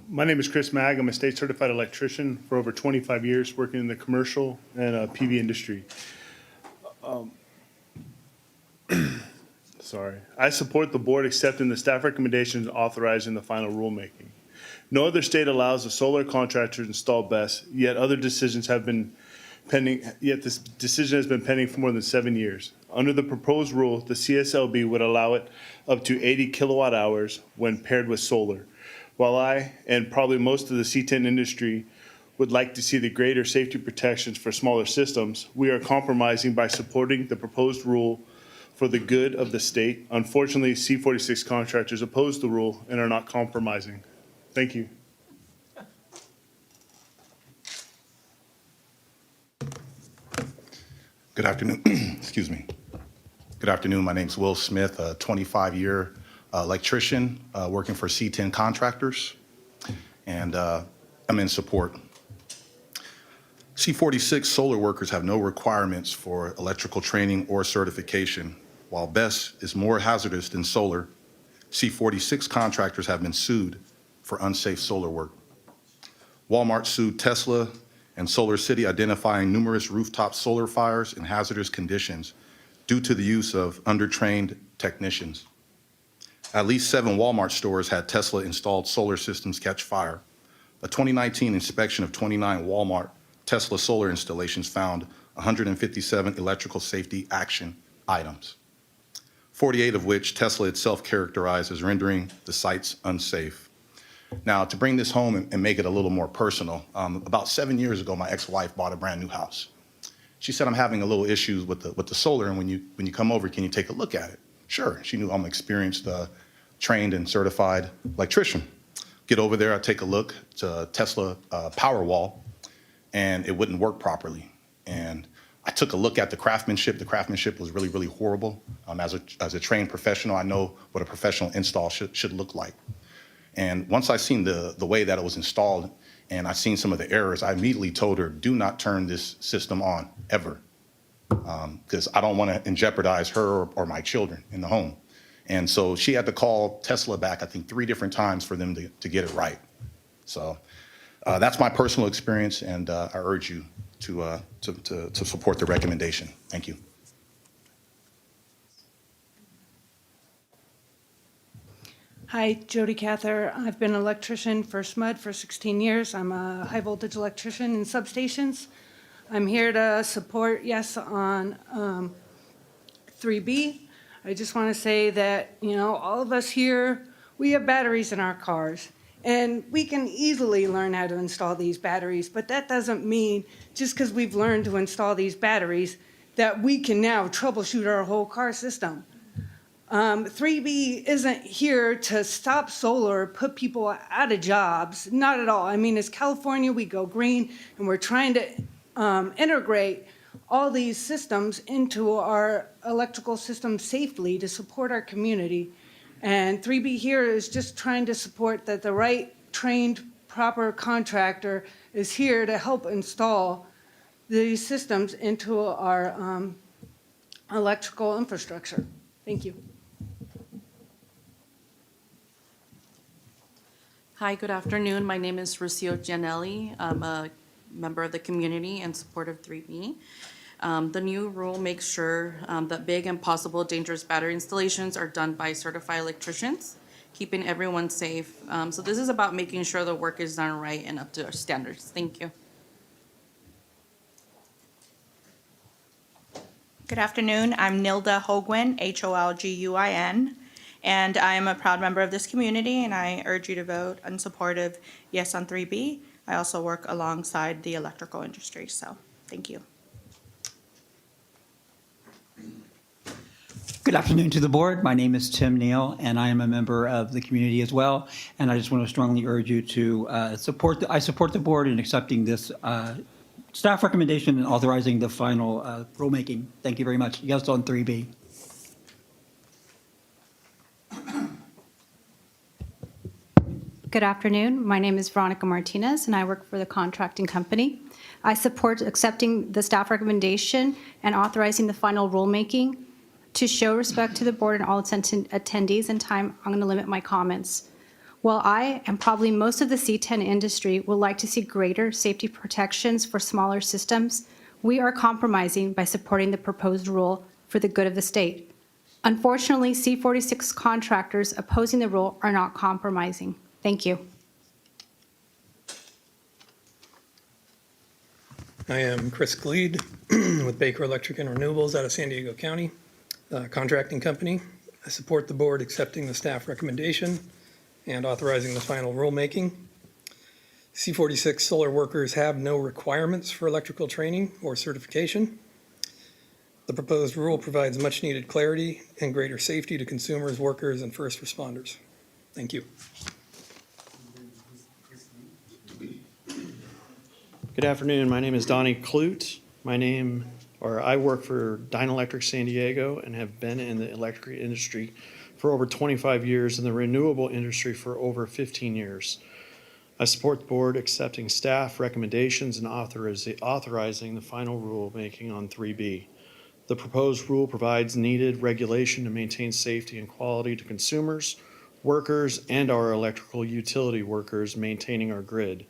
My name is Chris Mag. I'm a state certified electrician for over 25 years working in the commercial and PV industry. Sorry. I support the board accepting the staff recommendations and authorizing the final rulemaking. No other state allows a solar contractor to install BESS, yet other decisions have been pending, yet this decision has been pending for more than 7 years. Under the proposed rule, the CSLB would allow it up to 80 kilowatt hours when paired with solar. While I, and probably most of the C-10 industry, would like to see the greater safety protections for smaller systems, we are compromising by supporting the proposed rule for the good of the state. Unfortunately, C-46 contractors oppose the rule and are not compromising. Thank you. Good afternoon. Excuse me. Good afternoon. My name's Will Smith, a 25-year electrician working for C-10 Contractors, and I'm in support. C-46 solar workers have no requirements for electrical training or certification. While BESS is more hazardous than solar, C-46 contractors have been sued for unsafe solar work. Walmart sued Tesla and Solar City, identifying numerous rooftop solar fires in hazardous conditions due to the use of undertrained technicians. At least 7 Walmart stores had Tesla-installed solar systems catch fire. A 2019 inspection of 29 Walmart Tesla solar installations found 157 electrical safety action items, 48 of which Tesla itself characterized as rendering the sites unsafe. Now, to bring this home and make it a little more personal, about 7 years ago, my ex-wife bought a brand new house. She said, I'm having a little issues with the solar, and when you come over, can you take a look at it? Sure. She knew I'm an experienced, trained and certified electrician. Get over there, I take a look. It's a Tesla Powerwall, and it wouldn't work properly. And I took a look at the craftsmanship. The craftsmanship was really, really horrible. As a trained professional, I know what a professional install should look like. And once I seen the way that it was installed and I seen some of the errors, I immediately told her, do not turn this system on, ever. Because I don't want to jeopardize her or my children in the home. And so she had to call Tesla back, I think 3 different times for them to get it right. So that's my personal experience, and I urge you to support the recommendation. Thank you. Hi, Jody Cather. I've been an electrician for SMUD for 16 years. I'm a high voltage electrician in substations. I'm here to support yes on 3B. I just want to say that, you know, all of us here, we have batteries in our cars. And we can easily learn how to install these batteries, but that doesn't mean just because we've learned to install these batteries that we can now troubleshoot our whole car system. 3B isn't here to stop solar, put people out of jobs, not at all. I mean, as California, we go green, and we're trying to integrate all these systems into our electrical system safely to support our community. And 3B here is just trying to support that the right trained, proper contractor is here to help install these systems into our electrical infrastructure. Thank you. Hi, good afternoon. My name is Rocio Gianelli. I'm a member of the community in support of 3B. The new rule makes sure that big and possible dangerous battery installations are done by certified electricians, keeping everyone safe. So this is about making sure the work is done right and up to our standards. Thank you. Good afternoon. I'm Nilda Holguin, Holguin, and I am a proud member of this community, and I urge you to vote in support of yes on 3B. I also work alongside the electrical industry, so thank you. Good afternoon to the board. My name is Tim Neal, and I am a member of the community as well. And I just want to strongly urge you to support the board in accepting this staff recommendation and authorizing the final rulemaking. Thank you very much. Yes on 3B. Good afternoon. My name is Veronica Martinez, and I work for the contracting company. I support accepting the staff recommendation and authorizing the final rulemaking. To show respect to the board and all its attendees and time, I'm going to limit my comments. While I and probably most of the C-10 industry would like to see greater safety protections for smaller systems, we are compromising by supporting the proposed rule for the good of the state. Unfortunately, C-46 contractors opposing the rule are not compromising. Thank you. I am Chris Gleed with Baker Electric and Renewables out of San Diego County, contracting company. I support the board accepting the staff recommendation and authorizing the final rulemaking. C-46 solar workers have no requirements for electrical training or certification. The proposed rule provides much needed clarity and greater safety to consumers, workers, and first responders. Thank you. Good afternoon. My name is Donnie Clute. I work for Dynalectric San Diego and have been in the electric industry for over 25 years and the renewable industry for over 15 years. I support the board accepting staff recommendations and authorizing the final rulemaking on 3B. The proposed rule provides needed regulation to maintain safety and quality to consumers, workers, and our electrical utility workers maintaining our grid.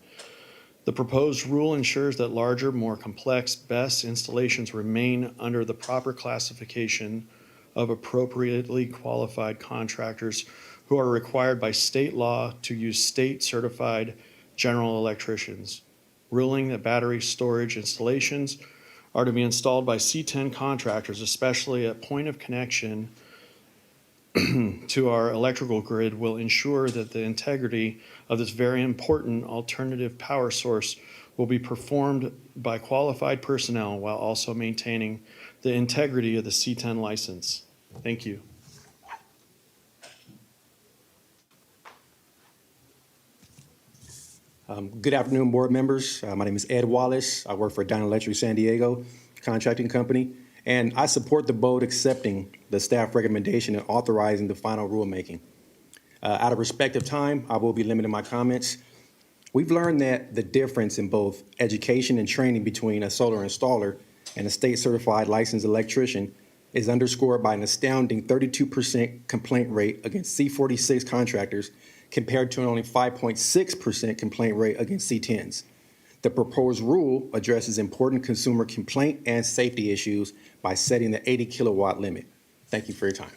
The proposed rule ensures that larger, more complex BESS installations remain under the proper classification of appropriately qualified contractors who are required by state law to use state-certified general electricians, ruling that battery storage installations are to be installed by C-10 contractors, especially at point of connection to our electrical grid, will ensure that the integrity of this very important alternative power source will be performed by qualified personnel while also maintaining the integrity of the C-10 license. Thank you. Good afternoon, board members. My name is Ed Wallace. I work for Dynalectric San Diego contracting company, and I support the board accepting the staff recommendation and authorizing the final rulemaking. Out of respect of time, I will be limiting my comments. We've learned that the difference in both education and training between a solar installer and a state-certified licensed electrician is underscored by an astounding 32% complaint rate against C-46 contractors compared to an only 5.6% complaint rate against C-10s. The proposed rule addresses important consumer complaint and safety issues by setting the 80 kilowatt limit. Thank you for your time.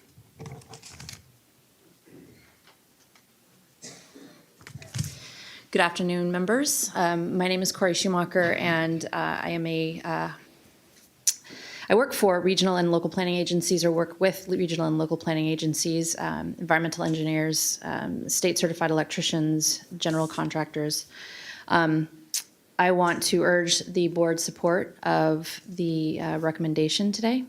Good afternoon, members. My name is Corey Schumacher, and I work for regional and local planning agencies, or work with regional and local planning agencies, environmental engineers, state-certified electricians, general contractors. I want to urge the board's support of the recommendation today.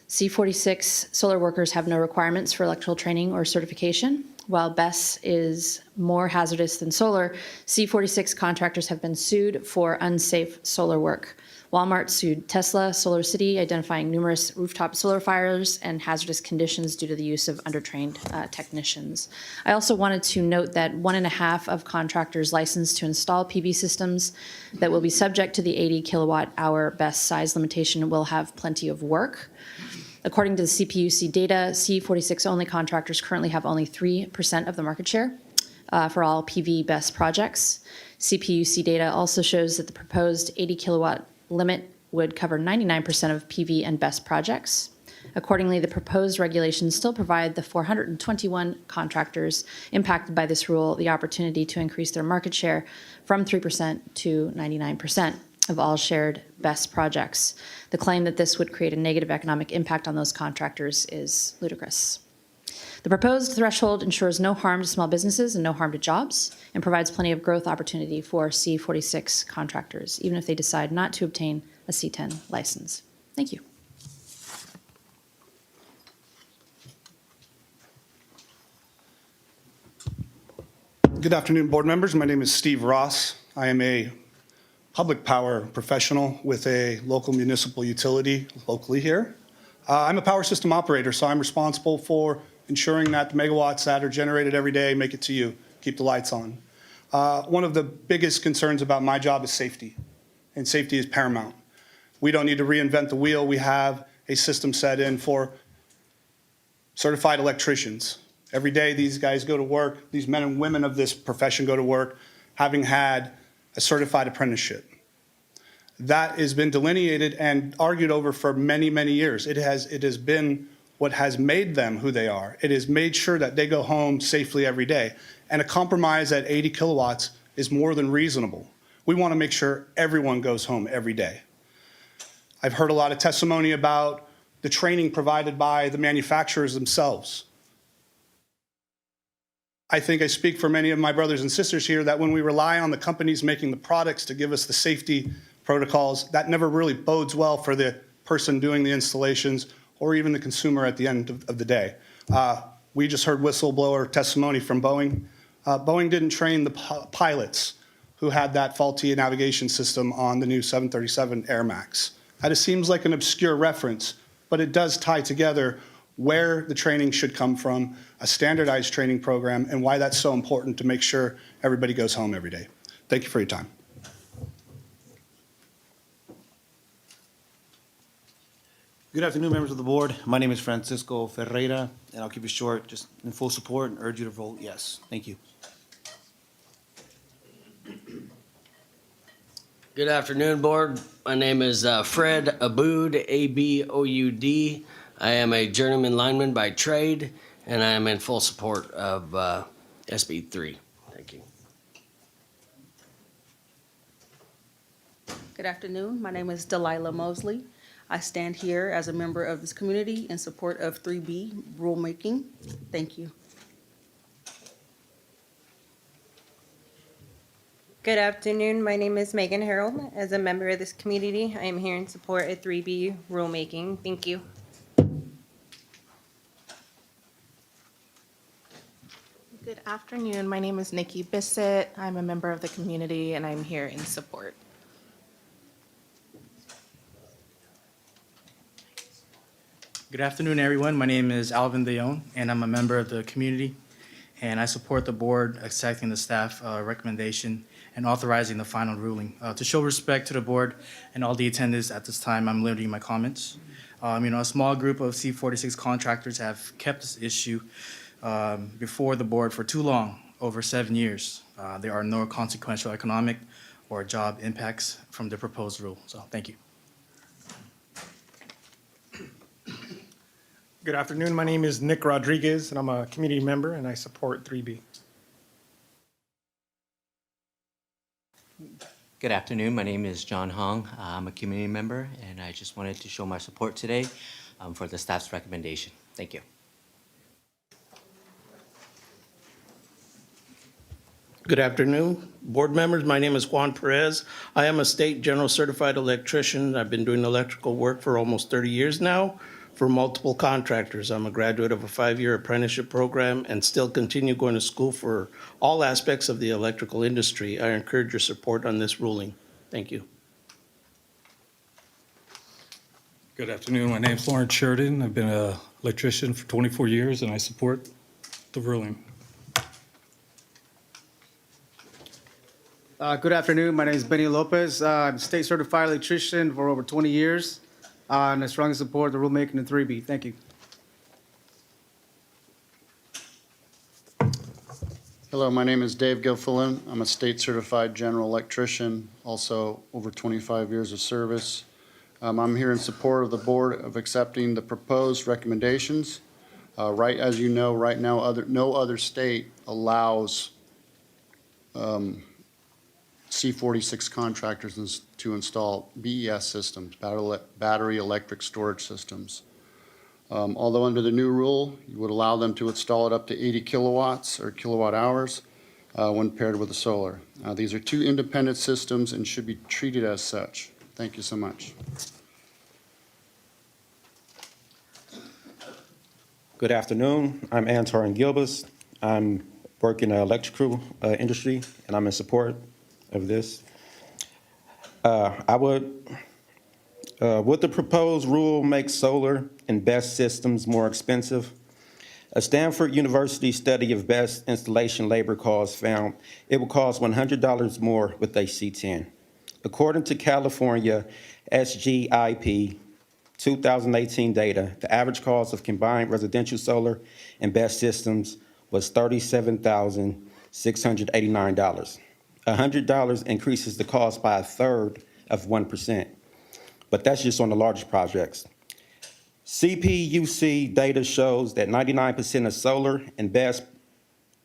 C-46 solar workers have no requirements for electrical training or certification. While BESS is more hazardous than solar, C-46 contractors have been sued for unsafe solar work. Walmart sued Tesla Solar City, identifying numerous rooftop solar fires and hazardous conditions due to the use of undertrained technicians. I also wanted to note that 1.5 of contractors licensed to install PV systems that will be subject to the 80 kilowatt hour best size limitation will have plenty of work. According to the CPUC data, C-46 only contractors currently have only 3% of the market share for all PV best projects. CPUC data also shows that the proposed 80 kilowatt limit would cover 99% of PV and BEST projects. Accordingly, the proposed regulations still provide the 421 contractors impacted by this rule the opportunity to increase their market share from 3% to 99% of all shared BEST projects. The claim that this would create a negative economic impact on those contractors is ludicrous. The proposed threshold ensures no harm to small businesses and no harm to jobs, and provides plenty of growth opportunity for C-46 contractors, even if they decide not to obtain a C-10 license. Thank you. Good afternoon, board members. My name is Steve Ross. I am a public power professional with a local municipal utility locally here. I'm a power system operator, so I'm responsible for ensuring that the megawatts that are generated every day make it to you, keep the lights on. One of the biggest concerns about my job is safety, and safety is paramount. We don't need to reinvent the wheel. We have a system set in for certified electricians. Every day these guys go to work, these men and women of this profession go to work having had a certified apprenticeship. That has been delineated and argued over for many, many years. It has been what has made them who they are. It has made sure that they go home safely every day. And a compromise at 80 kilowatts is more than reasonable. We want to make sure everyone goes home every day. I've heard a lot of testimony about the training provided by the manufacturers themselves. I think I speak for many of my brothers and sisters here that when we rely on the companies making the products to give us the safety protocols, that never really bodes well for the person doing the installations or even the consumer at the end of the day. We just heard whistleblower testimony from Boeing. Boeing didn't train the pilots who had that faulty navigation system on the new 737 Air Max. That just seems like an obscure reference, but it does tie together where the training should come from, a standardized training program, and why that's so important to make sure everybody goes home every day. Thank you for your time. Good afternoon, members of the board. My name is Francisco Ferreira, and I'll keep it short, just in full support and urge you to vote yes. Thank you. Good afternoon, board. My name is Fred Aboud, A-B-O-U-D. I am a journeyman lineman by trade, and I am in full support of SB 3. Thank you. Good afternoon. My name is Delilah Mosley. I stand here as a member of this community in support of 3B rulemaking. Thank you. Good afternoon. My name is Megan Harold. As a member of this community, I am here in support of 3B rulemaking. Thank you. Good afternoon. My name is Nikki Bissett. I'm a member of the community and I'm here in support. Good afternoon, everyone. My name is Alvin Deon, and I'm a member of the community, and I support the board accepting the staff recommendation and authorizing the final ruling. To show respect to the board and all the attendees at this time, I'm limiting my comments. A small group of C-46 contractors have kept this issue before the board for too long, over 7 years. There are no consequential economic or job impacts from the proposed rule. So, thank you. Good afternoon. My name is Nick Rodriguez, and I'm a community member, and I support 3B. Good afternoon. My name is John Hong. I'm a community member, and I just wanted to show my support today for the staff's recommendation. Thank you. Good afternoon, board members. My name is Juan Perez. I am a state general certified electrician. I've been doing electrical work for almost 30 years now for multiple contractors. I'm a graduate of a 5-year apprenticeship program and still continue going to school for all aspects of the electrical industry. I encourage your support on this ruling. Thank you. Good afternoon. My name's Lawrence Sheridan. I've been an electrician for 24 years, and I support the ruling. Good afternoon. My name is Benny Lopez. I'm a state certified electrician for over 20 years, and I strongly support the rulemaking in 3B. Thank you. Hello, my name is Dave Gilfillan. I'm a state certified general electrician, also over 25 years of service. I'm here in support of the board of accepting the proposed recommendations. Right, as you know, right now, no other state allows C-46 contractors to install BES systems, battery electric storage systems. Although under the new rule, you would allow them to install it up to 80 kilowatts or kilowatt hours when paired with the solar. These are two independent systems and should be treated as such. Thank you so much. Good afternoon. I'm Antoine Gilbus. I'm working in the electrical industry, and I'm in support of this. Would the proposed rule make solar and BESS systems more expensive? A Stanford University study of BESS installation labor costs found it would cost $100 more with a C-10. According to California SGIP 2018 data, the average cost of combined residential solar and BESS systems was $37,689. $100 increases the cost by 1/3 of 1%, but that's just on the largest projects. CPUC data shows that 99% of solar and BESS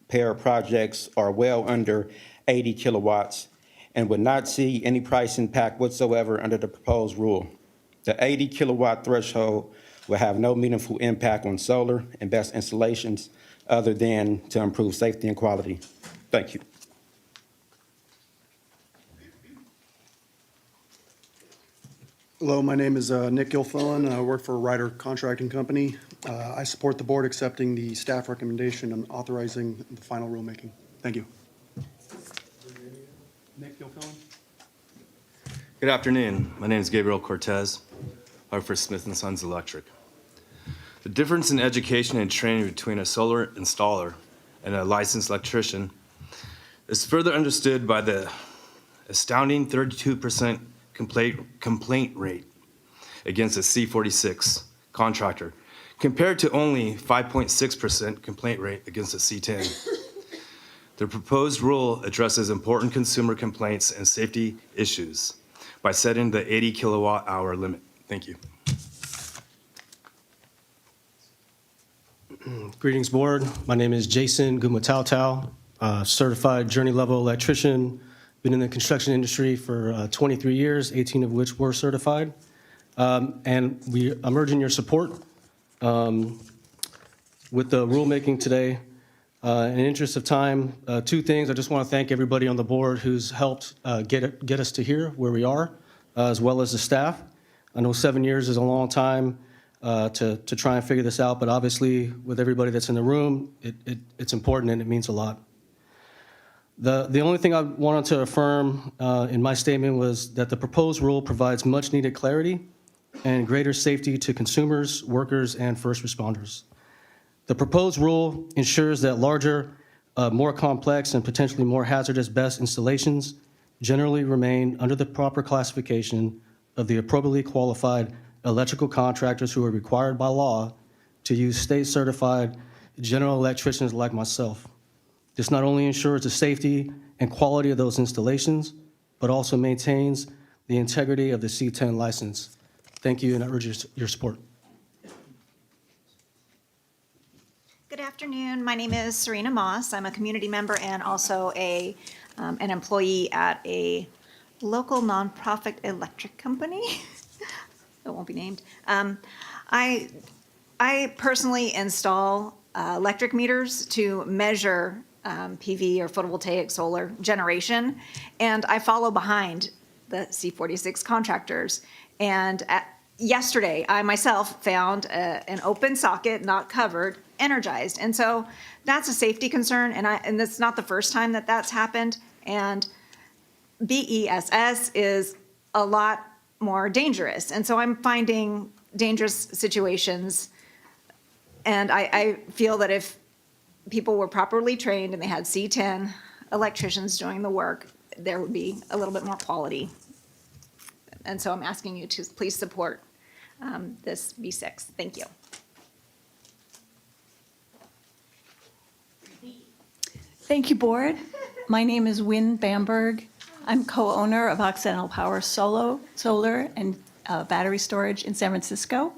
pair projects are well under 80 kilowatts and would not see any price impact whatsoever under the proposed rule. The 80 kilowatt threshold will have no meaningful impact on solar and BESS installations other than to improve safety and quality. Thank you. Hello, my name is Nick Gilfillan, and I work for Ryder Contracting Company. I support the board accepting the staff recommendation and authorizing the final rulemaking. Thank you. Nick Gilfillan. Good afternoon. My name is Gabriel Cortez. I work for Smith & Sons Electric. The difference in education and training between a solar installer and a licensed electrician is further understood by the astounding 32% complaint rate against a C-46 contractor, compared to only 5.6% complaint rate against a C-10. The proposed rule addresses important consumer complaints and safety issues by setting the 80 kilowatt hour limit. Thank you. Greetings, board. My name is Jason Gumatautau, certified journey level electrician. Been in the construction industry for 23 years, 18 of which were certified. I'm urging your support with the rulemaking today. In the interest of time, two things. I just want to thank everybody on the board who's helped get us to here where we are, as well as the staff. I know 7 years is a long time to try and figure this out, but obviously with everybody that's in the room, it's important and it means a lot. The only thing I wanted to affirm in my statement was that the proposed rule provides much needed clarity and greater safety to consumers, workers, and first responders. The proposed rule ensures that larger, more complex, and potentially more hazardous BESS installations generally remain under the proper classification of the appropriately qualified electrical contractors who are required by law to use state-certified general electricians like myself. This not only ensures the safety and quality of those installations, but also maintains the integrity of the C-10 license. Thank you, and I urge your support. Good afternoon. My name is Serena Moss. I'm a community member and also an employee at a local nonprofit electric company. It won't be named. I personally install electric meters to measure PV or photovoltaic solar generation, and I follow behind the C-46 contractors. And yesterday, I myself found an open socket, not covered, energized. And so that's a safety concern, and it's not the first time that that's happened. And BESS is a lot more dangerous. And so I'm finding dangerous situations. And I feel that if people were properly trained and they had C-10 electricians doing the work, there would be a little bit more quality. And so I'm asking you to please support this B6. Thank you. Thank you, Board. My name is Wynn Bamberg. I'm co-owner of Occidental Power Solar and Battery Storage in San Francisco.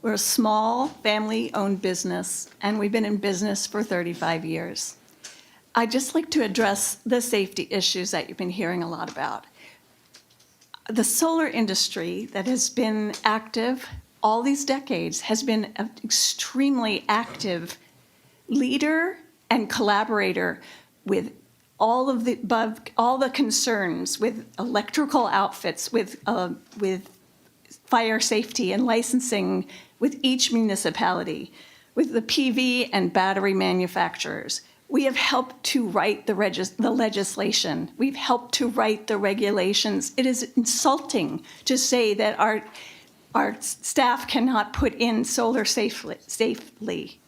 We're a small, family-owned business, and we've been in business for 35 years. I'd just like to address the safety issues that you've been hearing a lot about. The solar industry that has been active all these decades has been an extremely active leader and collaborator with all of the above, all the concerns with electrical outfits, with fire safety and licensing, with each municipality, with the PV and battery manufacturers. We have helped to write the legislation. We've helped to write the regulations. It is insulting to say that our staff cannot put in solar safely.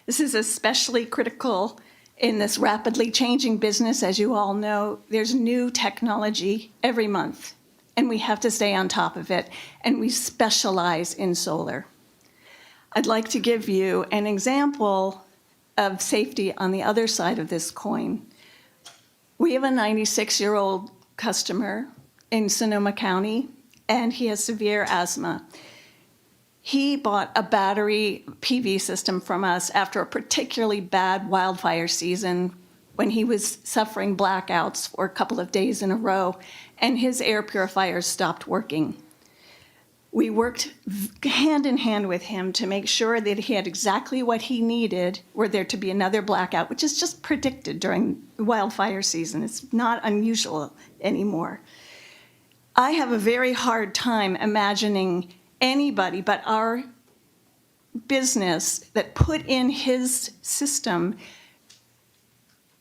This is especially critical in this rapidly changing business. As you all know, there's new technology every month, and we have to stay on top of it, and we specialize in solar. I'd like to give you an example of safety on the other side of this coin. We have a 96-year-old customer in Sonoma County, and he has severe asthma. He bought a battery PV system from us after a particularly bad wildfire season when he was suffering blackouts for a couple of days in a row, and his air purifiers stopped working. We worked hand in hand with him to make sure that he had exactly what he needed were there to be another blackout, which is just predicted during wildfire season. It's not unusual anymore. I have a very hard time imagining anybody but our business that put in his system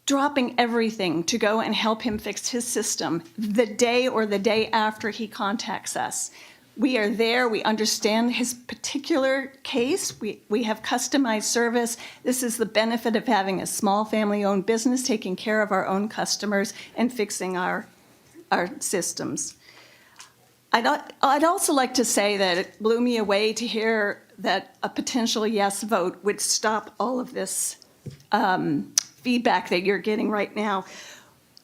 dropping everything to go and help him fix his system the day or the day after he contacts us. We are there. We understand his particular case. We have customized service. This is the benefit of having a small family-owned business, taking care of our own customers and fixing our systems. I'd also like to say that it blew me away to hear that a potential yes vote would stop all of this feedback that you're getting right now.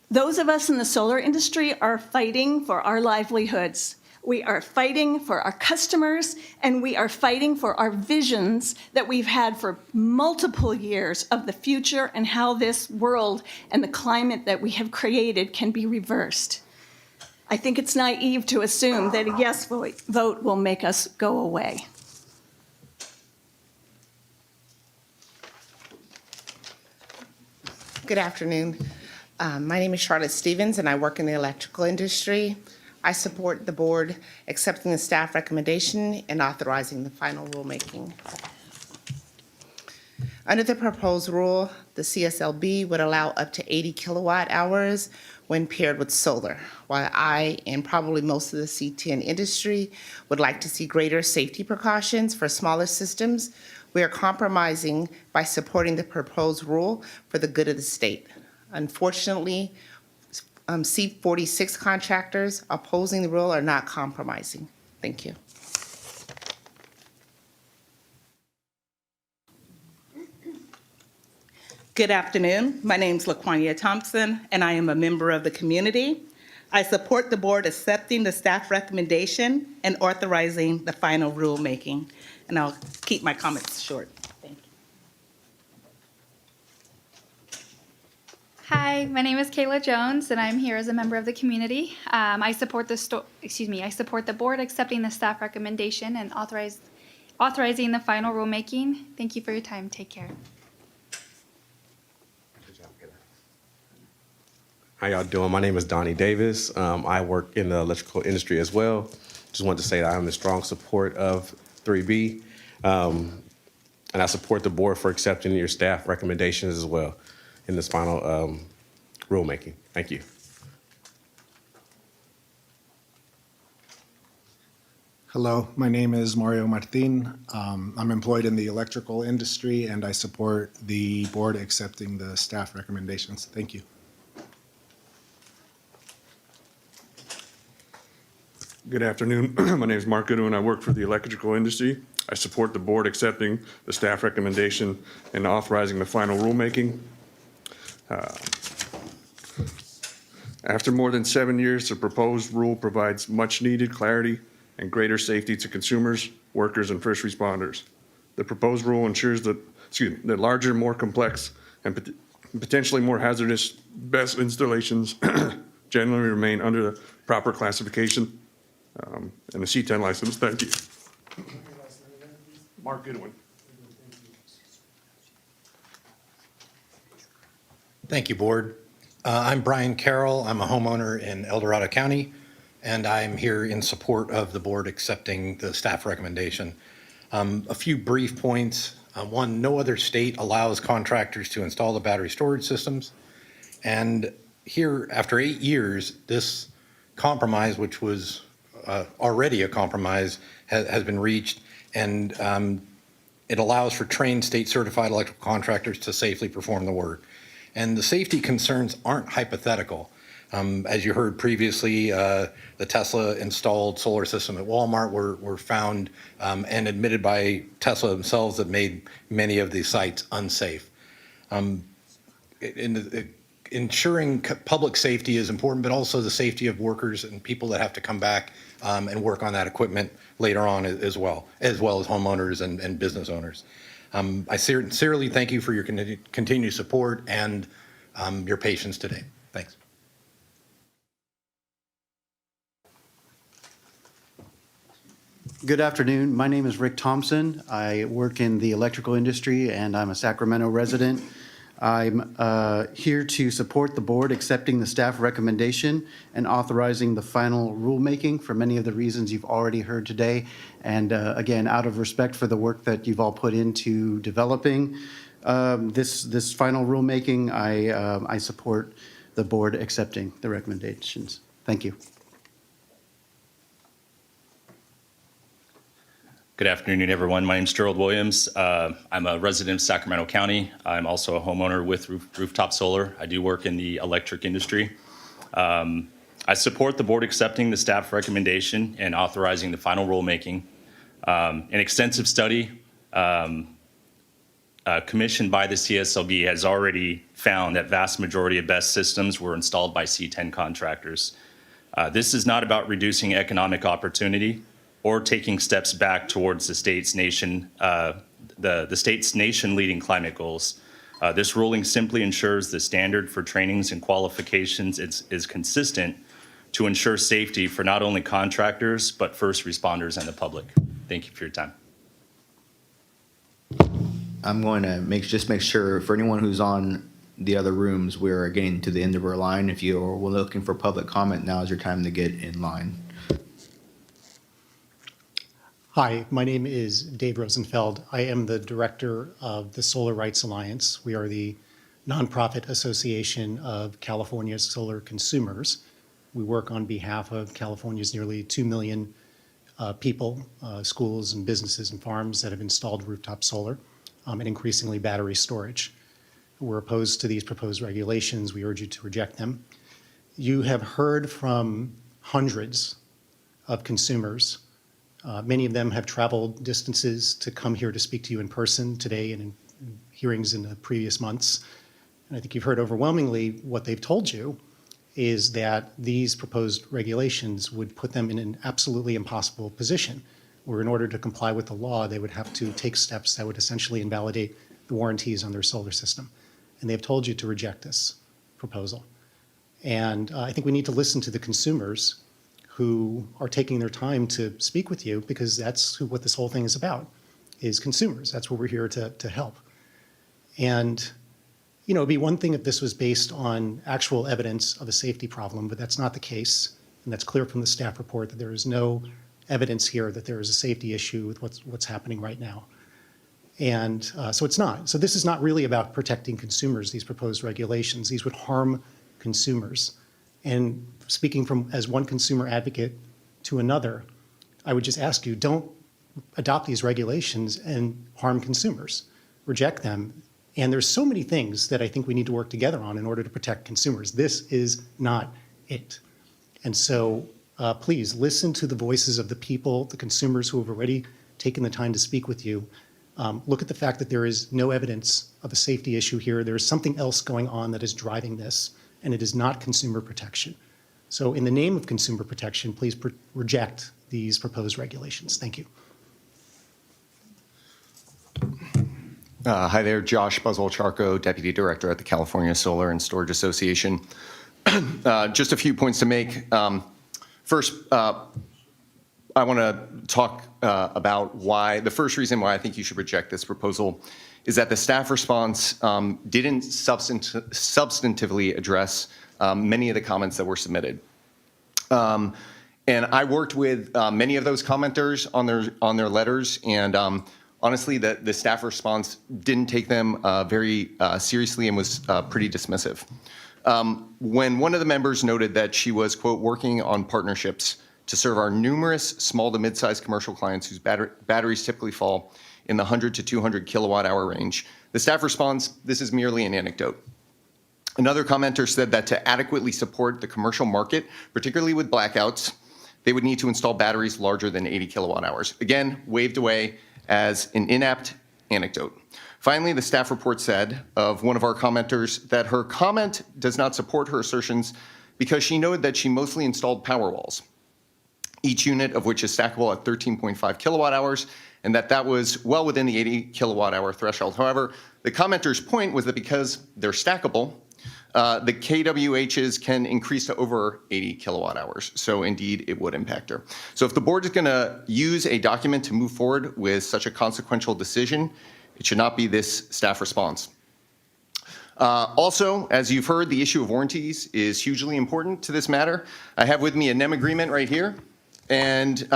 Those of us in the solar industry are fighting for our livelihoods. We are fighting for our customers, and we are fighting for our visions that we've had for multiple years of the future and how this world and the climate that we have created can be reversed. I think it's naive to assume that a yes vote will make us go away. Good afternoon. My name is Charlotte Stevens, and I work in the electrical industry. I support the board accepting the staff recommendation and authorizing the final rulemaking. Under the proposed rule, the CSLB would allow up to 80 kilowatt hours when paired with solar, while I and probably most of the C-10 industry would like to see greater safety precautions for smaller systems. We are compromising by supporting the proposed rule for the good of the state. Unfortunately, C-46 contractors opposing the rule are not compromising. Thank you. Good afternoon. My name is LaQuania Thompson, and I am a member of the community. I support the board accepting the staff recommendation and authorizing the final rulemaking. And I'll keep my comments short. Thank you. Hi, my name is Kayla Jones, and I'm here as a member of the community. I support the board accepting the staff recommendation and authorizing the final rulemaking. Thank you for your time. Take care. How y'all doing? My name is Donnie Davis. I work in the electrical industry as well. Just wanted to say that I'm in strong support of 3B, and I support the board for accepting your staff recommendations as well in this final rulemaking. Thank you. Hello, my name is Mario Martin. I'm employed in the electrical industry, and I support the board accepting the staff recommendations. Thank you. Good afternoon. My name is Mark Goodwin. I work for the electrical industry. I support the board accepting the staff recommendation and authorizing the final rulemaking. After more than 7 years, the proposed rule provides much-needed clarity and greater safety to consumers, workers, and first responders. The proposed rule ensures that, larger, more complex, and potentially more hazardous BESS installations generally remain under the proper classification and the C-10 license. Thank you. Mark Goodwin. Thank you, Board. I'm Brian Carroll. I'm a homeowner in El Dorado County, and I'm here in support of the board accepting the staff recommendation. A few brief points. One, no other state allows contractors to install the battery storage systems. And here, after 8 years, this compromise, which was already a compromise, has been reached, and it allows for trained state-certified electrical contractors to safely perform the work. And the safety concerns aren't hypothetical. As you heard previously, the Tesla installed solar system at Walmart were found and admitted by Tesla themselves that made many of these sites unsafe. Ensuring public safety is important, but also the safety of workers and people that have to come back and work on that equipment later on as well as homeowners and business owners. I sincerely thank you for your continued support and your patience today. Thanks. Good afternoon. My name is Rick Thompson. I work in the electrical industry, and I'm a Sacramento resident. I'm here to support the board accepting the staff recommendation and authorizing the final rulemaking for many of the reasons you've already heard today. And again, out of respect for the work that you've all put into developing this final rulemaking, I support the board accepting the recommendations. Thank you. Good afternoon, everyone. My name is Gerald Williams. I'm a resident of Sacramento County. I'm also a homeowner with Rooftop Solar. I do work in the electric industry. I support the board accepting the staff recommendation and authorizing the final rulemaking. An extensive study commissioned by the CSLB has already found that vast majority of BESS systems were installed by C-10 contractors. This is not about reducing economic opportunity or taking steps back towards the state's nation leading climate goals. This ruling simply ensures the standard for trainings and qualifications is consistent to ensure safety for not only contractors, but first responders and the public. Thank you for your time. I'm going to make sure for anyone who's on the other rooms, we're getting to the end of our line. If you're looking for public comment, now is your time to get in line. Hi, my name is Dave Rosenfeld. I am the director of the Solar Rights Alliance. We are the nonprofit association of California's solar consumers. We work on behalf of California's nearly 2 million people, schools and businesses and farms that have installed rooftop solar and increasingly battery storage. We're opposed to these proposed regulations. We urge you to reject them. You have heard from hundreds of consumers. Many of them have traveled distances to come here to speak to you in person today and in hearings in the previous months. And I think you've heard overwhelmingly what they've told you is that these proposed regulations would put them in an absolutely impossible position, where in order to comply with the law, they would have to take steps that would essentially invalidate the warranties on their solar system. And they've told you to reject this proposal. And I think we need to listen to the consumers who are taking their time to speak with you, because that's what this whole thing is about, is consumers. That's what we're here to help. And, you know, it'd be one thing if this was based on actual evidence of a safety problem, but that's not the case. And that's clear from the staff report that there is no evidence here that there is a safety issue with what's happening right now. And so it's not. So this is not really about protecting consumers, these proposed regulations. These would harm consumers. And speaking from as one consumer advocate to another, I would just ask you, don't adopt these regulations and harm consumers. Reject them. And there's so many things that I think we need to work together on in order to protect consumers. This is not it. And so please listen to the voices of the people, the consumers who have already taken the time to speak with you. Look at the fact that there is no evidence of a safety issue here. There is something else going on that is driving this, and it is not consumer protection. So in the name of consumer protection, please reject these proposed regulations. Thank you. Hi there, Josh Buzzwell-Charco, Deputy Director at the California Solar and Storage Association. Just a few points to make. First, I want to talk about why, the first reason why I think you should reject this proposal is that the staff response didn't substantively address many of the comments that were submitted. And I worked with many of those commenters on their letters, and honestly, the staff response didn't take them very seriously and was pretty dismissive. When one of the members noted that she was, quote, working on partnerships to serve our numerous small to mid-sized commercial clients whose batteries typically fall in the 100 to 200 kilowatt hour range, the staff response, this is merely an anecdote. Another commenter said that to adequately support the commercial market, particularly with blackouts, they would need to install batteries larger than 80 kilowatt hours. Again, waved away as an inapt anecdote. Finally, the staff report said of one of our commenters that her comment does not support her assertions because she noted that she mostly installed power walls, each unit of which is stackable at 13.5 kilowatt hours, and that was well within the 80 kilowatt hour threshold. However, the commenter's point was that because they're stackable, the KWHs can increase to over 80 kilowatt hours. So indeed, it would impact her. So if the board is going to use a document to move forward with such a consequential decision, it should not be this staff response. Also, as you've heard, the issue of warranties is hugely important to this matter. I have with me a NEM agreement right here, and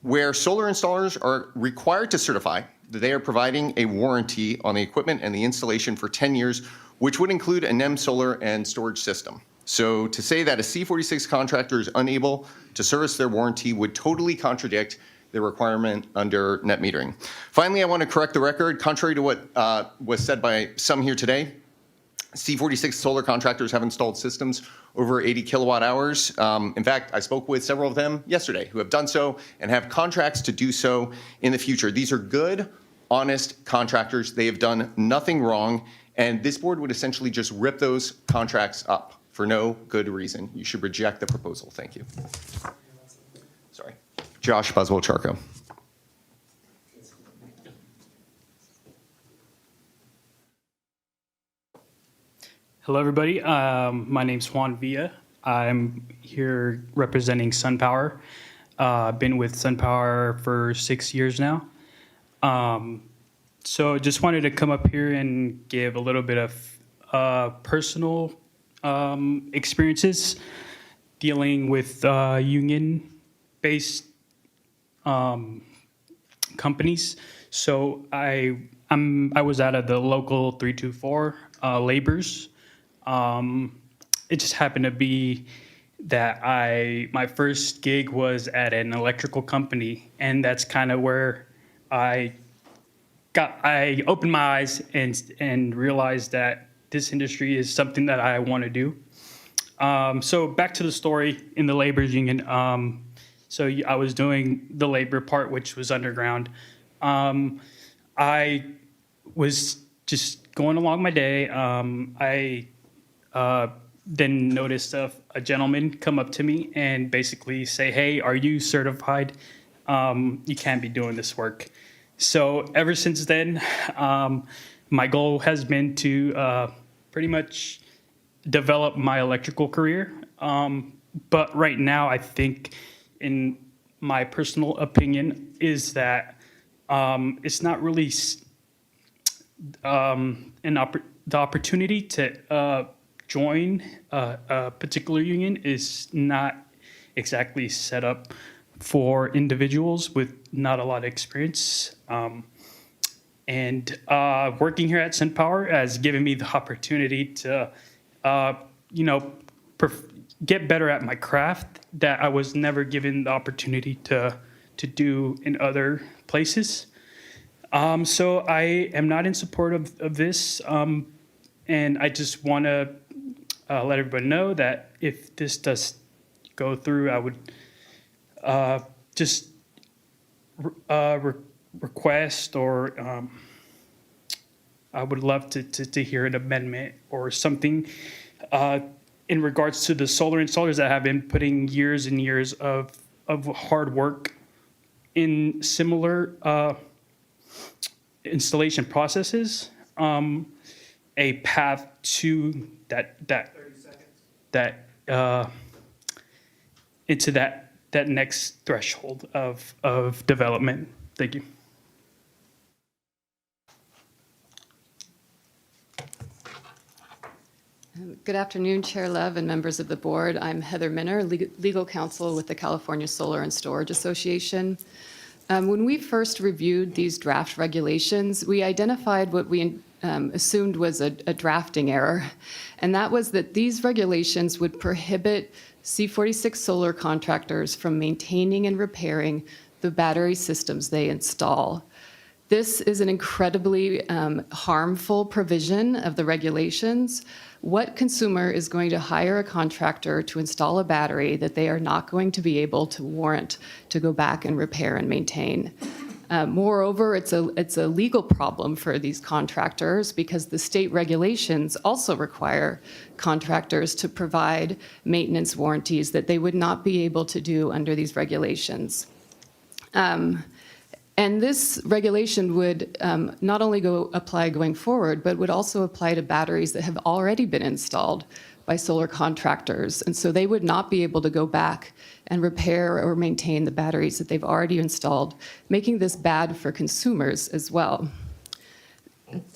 where solar installers are required to certify that they are providing a warranty on the equipment and the installation for 10 years, which would include a NEM solar and storage system. So to say that a C-46 contractor is unable to service their warranty would totally contradict the requirement under net metering. Finally, I want to correct the record. Contrary to what was said by some here today, C-46 solar contractors have installed systems over 80 kilowatt hours. In fact, I spoke with several of them yesterday who have done so and have contracts to do so in the future. These are good, honest contractors. They have done nothing wrong, and this board would essentially just rip those contracts up for no good reason. You should reject the proposal. Thank you. Sorry. Josh Buzzwell-Charco. Hello, everybody. My name's Juan Villa. I'm here representing SunPower. I've been with SunPower for 6 years now. So just wanted to come up here and give a little bit of personal experiences dealing with union-based companies. So I was out of the local 324 laborers. It just happened to be that my first gig was at an electrical company, and that's kind of where I opened my eyes and realized that this industry is something that I want to do. So back to the story in the laborers union. So I was doing the labor part, which was underground. I was just going along my day. I then noticed a gentleman come up to me and basically say, "Hey, are you certified? You can't be doing this work." So ever since then, my goal has been to pretty much develop my electrical career. But right now, I think, in my personal opinion, is that it's not really the opportunity to join a particular union is not exactly set up for individuals with not a lot of experience. And working here at SunPower has given me the opportunity to, get better at my craft that I was never given the opportunity to to do in other places. So I am not in support of this, and I just want to let everybody know that if this does go through, I would just request, or I would love to hear an amendment or something in regards to the solar installers that have been putting years and years of hard work in similar installation processes, a path to into that next threshold of development. Thank you. Good afternoon, Chair Love and members of the board. I'm Heather Minner, legal counsel with the California Solar and Storage Association. When we first reviewed these draft regulations, we identified what we assumed was a drafting error, and that was that these regulations would prohibit C-46 solar contractors from maintaining and repairing the battery systems they install. This is an incredibly harmful provision of the regulations. What consumer is going to hire a contractor to install a battery that they are not going to be able to warrant to go back and repair and maintain? Moreover, it's a legal problem for these contractors because the state regulations also require contractors to provide maintenance warranties that they would not be able to do under these regulations. And this regulation would not only apply going forward, but would also apply to batteries that have already been installed by solar contractors. And so they would not be able to go back and repair or maintain the batteries that they've already installed, making this bad for consumers as well.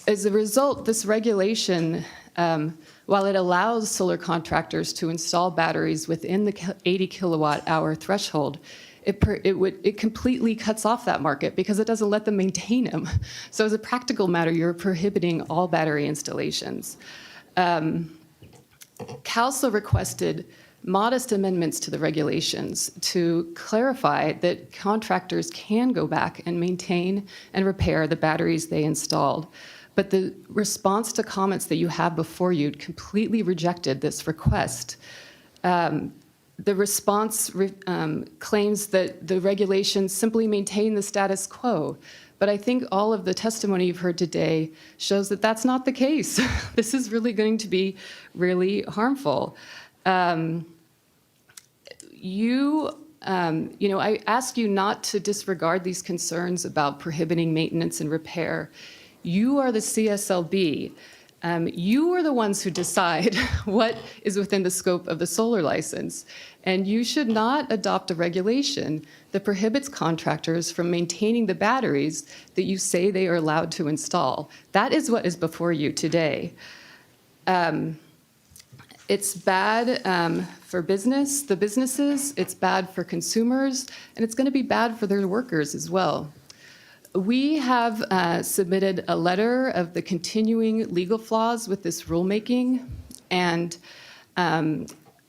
As a result, this regulation, while it allows solar contractors to install batteries within the 80 kilowatt hour threshold, it completely cuts off that market because it doesn't let them maintain them. So as a practical matter, you're prohibiting all battery installations. CalSA requested modest amendments to the regulations to clarify that contractors can go back and maintain and repair the batteries they installed. But the response to comments that you have before you completely rejected this request. The response claims that the regulations simply maintain the status quo. But I think all of the testimony you've heard today shows that that's not the case. This is really going to be really harmful. I ask you not to disregard these concerns about prohibiting maintenance and repair. You are the CSLB. You are the ones who decide what is within the scope of the solar license. And you should not adopt a regulation that prohibits contractors from maintaining the batteries that you say they are allowed to install. That is what is before you today. It's bad for the businesses, it's bad for consumers, and it's going to be bad for their workers as well. We have submitted a letter of the continuing legal flaws with this rulemaking, and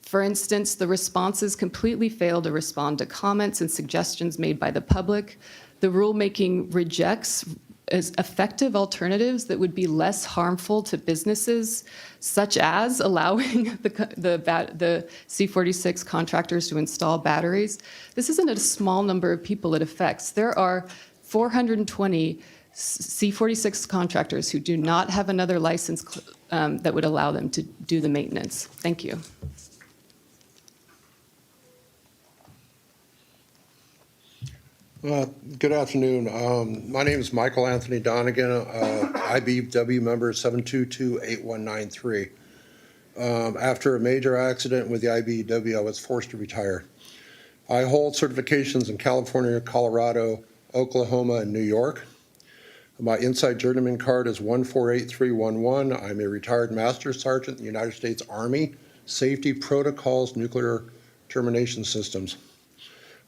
for instance, the responses completely fail to respond to comments and suggestions made by the public. The rulemaking rejects as effective alternatives that would be less harmful to businesses, such as allowing the C-46 contractors to install batteries. This isn't a small number of people it affects. There are 420 C-46 contractors who do not have another license that would allow them to do the maintenance. Thank you. Good afternoon. My name is Michael Anthony Donegan, IBW member 7228193. After a major accident with the IBW, I was forced to retire. I hold certifications in California, Colorado, Oklahoma, and New York. My inside journeyman card is 148311. I'm a retired Master Sergeant in the United States Army, Safety Protocols, Nuclear Termination Systems.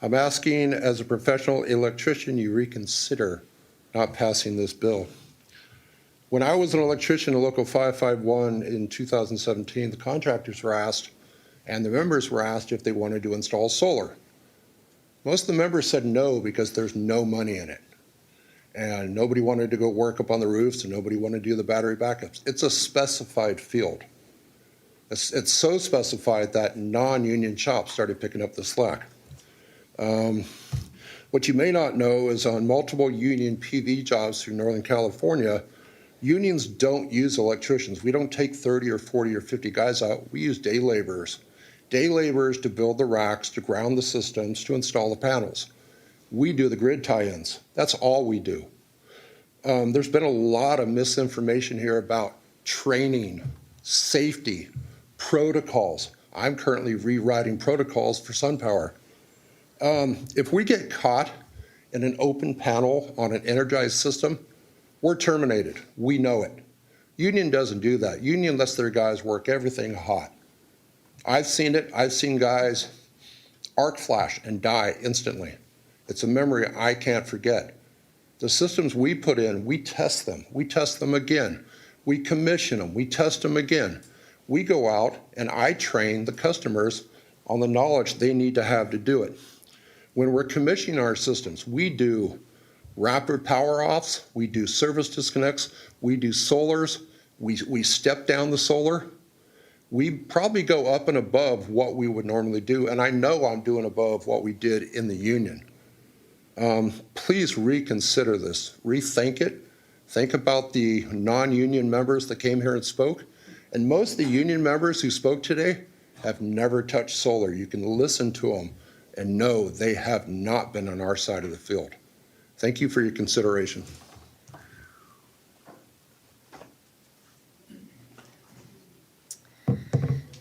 I'm asking, as a professional electrician, you reconsider not passing this bill. When I was an electrician in Local 551 in 2017, the contractors were asked, and the members were asked if they wanted to install solar. Most of the members said no because there's no money in it. And nobody wanted to go work up on the roofs and nobody wanted to do the battery backups. It's a specified field. It's so specified that non-union shops started picking up the slack. What you may not know is on multiple union PV jobs through Northern California, unions don't use electricians. We don't take 30 or 40 or 50 guys out. We use day laborers. Day laborers to build the racks, to ground the systems, to install the panels. We do the grid tie-ins. That's all we do. There's been a lot of misinformation here about training, safety, protocols. I'm currently rewriting protocols for SunPower. If we get caught in an open panel on an energized system, we're terminated. We know it. Union doesn't do that. Union lets their guys work everything hot. I've seen it. I've seen guys arc flash and die instantly. It's a memory I can't forget. The systems we put in, we test them. We test them again. We commission them. We test them again. We go out and I train the customers on the knowledge they need to have to do it. When we're commissioning our systems, we do rapid power offs, we do service disconnects, we do solars, we step down the solar. We probably go up and above what we would normally do, and I know I'm doing above what we did in the union. Please reconsider this, rethink it. Think about the non-union members that came here and spoke. And most of the union members who spoke today have never touched solar. You can listen to them and know they have not been on our side of the field. Thank you for your consideration.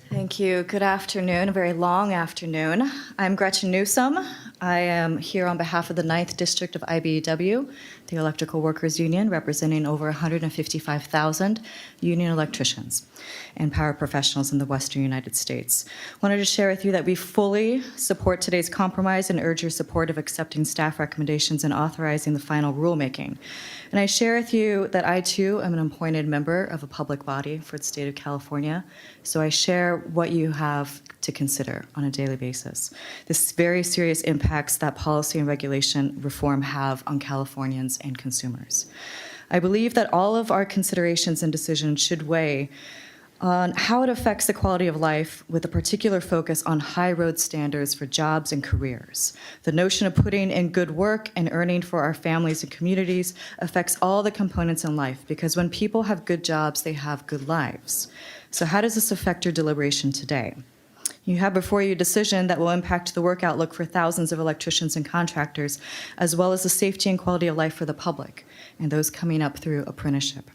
Thank you. Good afternoon, a very long afternoon. I'm Gretchen Newsom. I am here on behalf of the 9th District of IBEW, the Electrical Workers Union, representing over 155,000 union electricians and power professionals in the Western United States. Wanted to share with you that we fully support today's compromise and urge your support of accepting staff recommendations and authorizing the final rulemaking. And I share with you that I, too, am an appointed member of a public body for the state of California, so I share what you have to consider on a daily basis. This very serious impacts that policy and regulation reform have on Californians and consumers. I believe that all of our considerations and decisions should weigh on how it affects the quality of life with a particular focus on high road standards for jobs and careers. The notion of putting in good work and earning for our families and communities affects all the components in life because when people have good jobs, they have good lives. So how does this affect your deliberation today? You have before you a decision that will impact the work outlook for thousands of electricians and contractors, as well as the safety and quality of life for the public and those coming up through apprenticeship.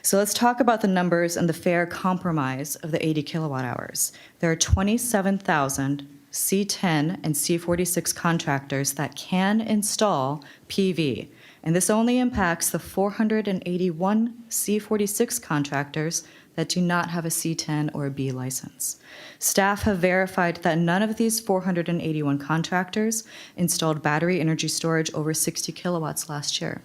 So let's talk about the numbers and the fair compromise of the 80 kilowatt hours. There are 27,000 C-10 and C-46 contractors that can install PV, and this only impacts the 481 C-46 contractors that do not have a C-10 or a B license. Staff have verified that none of these 481 contractors installed battery energy storage over 60 kilowatts last year.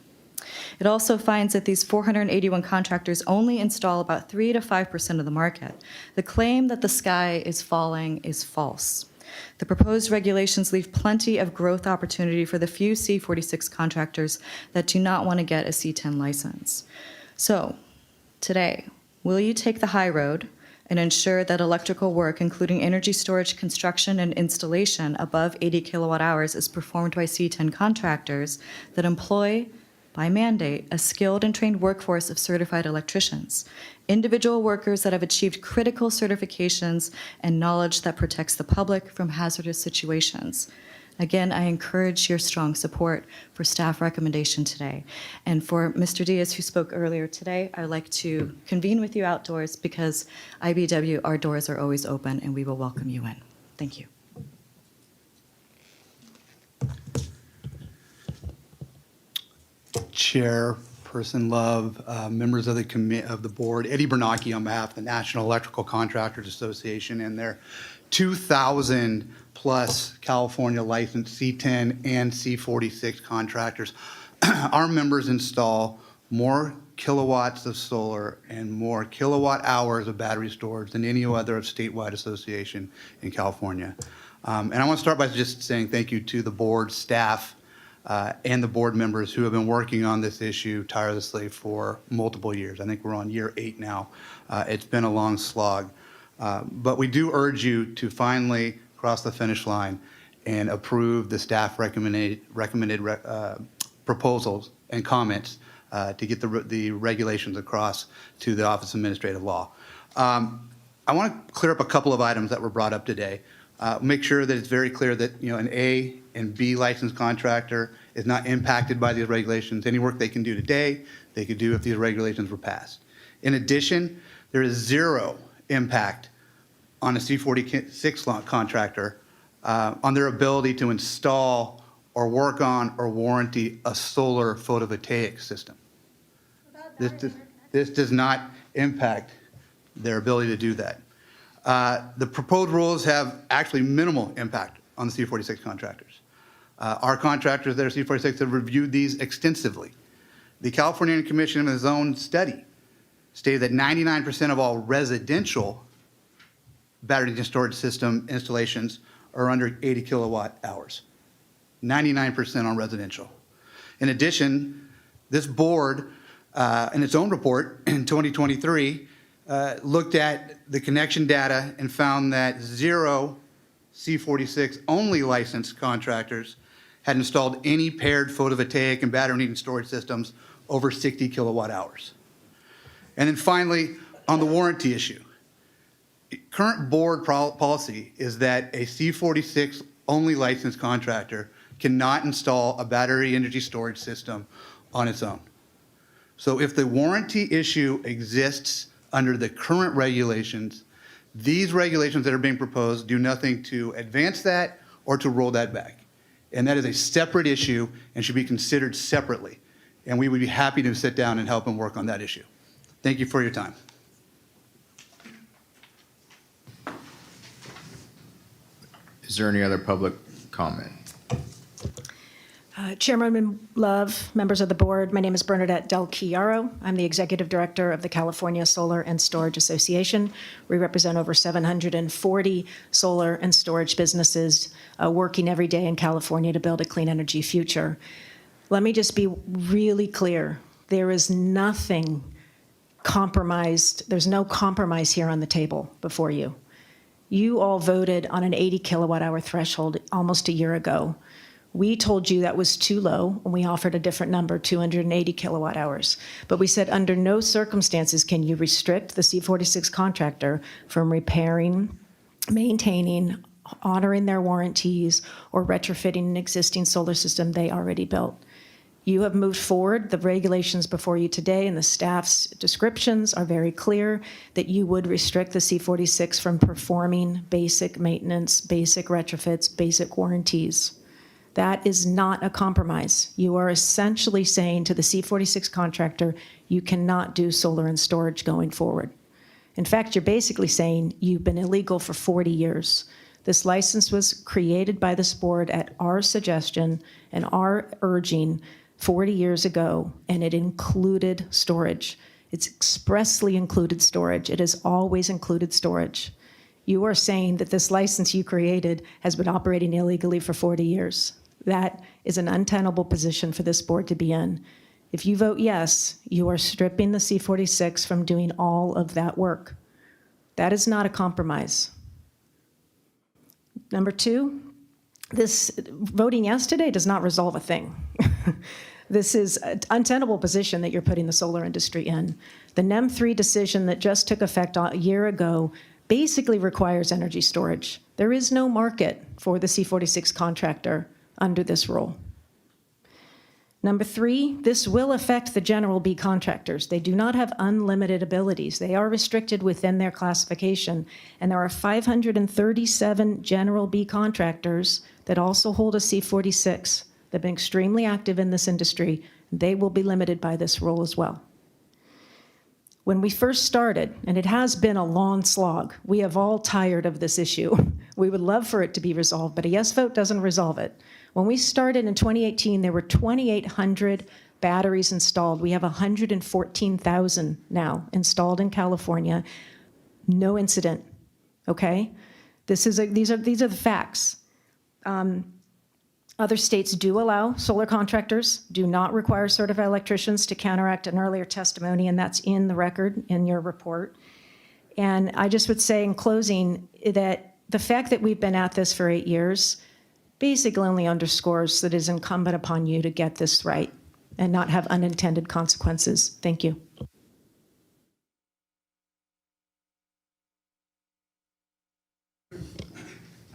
It also finds that these 481 contractors only install about 3 to 5% of the market. The claim that the sky is falling is false. The proposed regulations leave plenty of growth opportunity for the few C-46 contractors that do not want to get a C-10 license. So, today, will you take the high road and ensure that electrical work, including energy storage construction and installation above 80 kilowatt hours, is performed by C-10 contractors that employ, by mandate, a skilled and trained workforce of certified electricians, individual workers that have achieved critical certifications and knowledge that protects the public from hazardous situations? Again, I encourage your strong support for staff recommendation today. And for Mr. Diaz, who spoke earlier today, I'd like to convene with you outdoors because IBEW, our doors are always open and we will welcome you in. Thank you. Chairperson Love, members of the board, Eddie Bernanke on behalf of the National Electrical Contractors Association and their 2,000 plus California licensed C-10 and C-46 contractors. Our members install more kilowatts of solar and more kilowatt hours of battery storage than any other statewide association in California. And I want to start by just saying thank you to the board, staff, and the board members who have been working on this issue tirelessly for multiple years. I think we're on year 8 now. It's been a long slog. But we do urge you to finally cross the finish line and approve the staff recommended proposals and comments to get the regulations across to the Office of Administrative Law. I want to clear up a couple of items that were brought up today. Make sure that it's very clear that an A and B licensed contractor is not impacted by these regulations. Any work they can do today, they could do if these regulations were passed. In addition, there is zero impact on a C-46 contractor on their ability to install or work on or warranty a solar photovoltaic system. This does not impact their ability to do that. The proposed rules have actually minimal impact on the C-46 contractors. Our contractors that are C-46 have reviewed these extensively. The California Energy Commission in its own study stated that 99% of all residential battery energy storage system installations are under 80 kilowatt hours. 99% on residential. In addition, this board, in its own report in 2023, looked at the connection data and found that 0 C-46 only licensed contractors had installed any paired photovoltaic and battery energy storage systems over 60 kilowatt hours. And then finally, on the warranty issue, current board policy is that a C-46 only licensed contractor cannot install a battery energy storage system on its own. So if the warranty issue exists under the current regulations, these regulations that are being proposed do nothing to advance that or to roll that back. And that is a separate issue and should be considered separately. And we would be happy to sit down and help and work on that issue. Thank you for your time. Is there any other public comment? Chairman Love, members of the board, my name is Bernadette Del Chiaro. I'm the Executive Director of the California Solar and Storage Association. We represent over 740 solar and storage businesses working every day in California to build a clean energy future. Let me just be really clear. There is nothing compromised. There's no compromise here on the table before you. You all voted on an 80 kilowatt hour threshold almost a year ago. We told you that was too low, and we offered a different number, 280 kilowatt hours. But we said under no circumstances can you restrict the C-46 contractor from repairing, maintaining, honoring their warranties, or retrofitting an existing solar system they already built. You have moved forward. The regulations before you today and the staff's descriptions are very clear that you would restrict the C-46 from performing basic maintenance, basic retrofits, basic warranties. That is not a compromise. You are essentially saying to the C-46 contractor, you cannot do solar and storage going forward. In fact, you're basically saying you've been illegal for 40 years. This license was created by this board at our suggestion and our urging 40 years ago, and it included storage. It's expressly included storage. It has always included storage. You are saying that this license you created has been operating illegally for 40 years. That is an untenable position for this board to be in. If you vote yes, you are stripping the C-46 from doing all of that work. That is not a compromise. Number two, this voting yes today does not resolve a thing. This is an untenable position that you're putting the solar industry in. The NEM 3 decision that just took effect a year ago basically requires energy storage. There is no market for the C-46 contractor under this rule. Number three, this will affect the general B contractors. They do not have unlimited abilities. They are restricted within their classification. And there are 537 general B contractors that also hold a C-46. They've been extremely active in this industry. They will be limited by this rule as well. When we first started, and it has been a long slog, we have all tired of this issue. We would love for it to be resolved, but a yes vote doesn't resolve it. When we started in 2018, there were 2,800 batteries installed. We have 114,000 now installed in California. No incident, okay? These are the facts. Other states do allow solar contractors, do not require certified electricians to counteract an earlier testimony, and that's in the record in your report. And I just would say in closing that the fact that we've been at this for 8 years basically only underscores that it is incumbent upon you to get this right and not have unintended consequences. Thank you.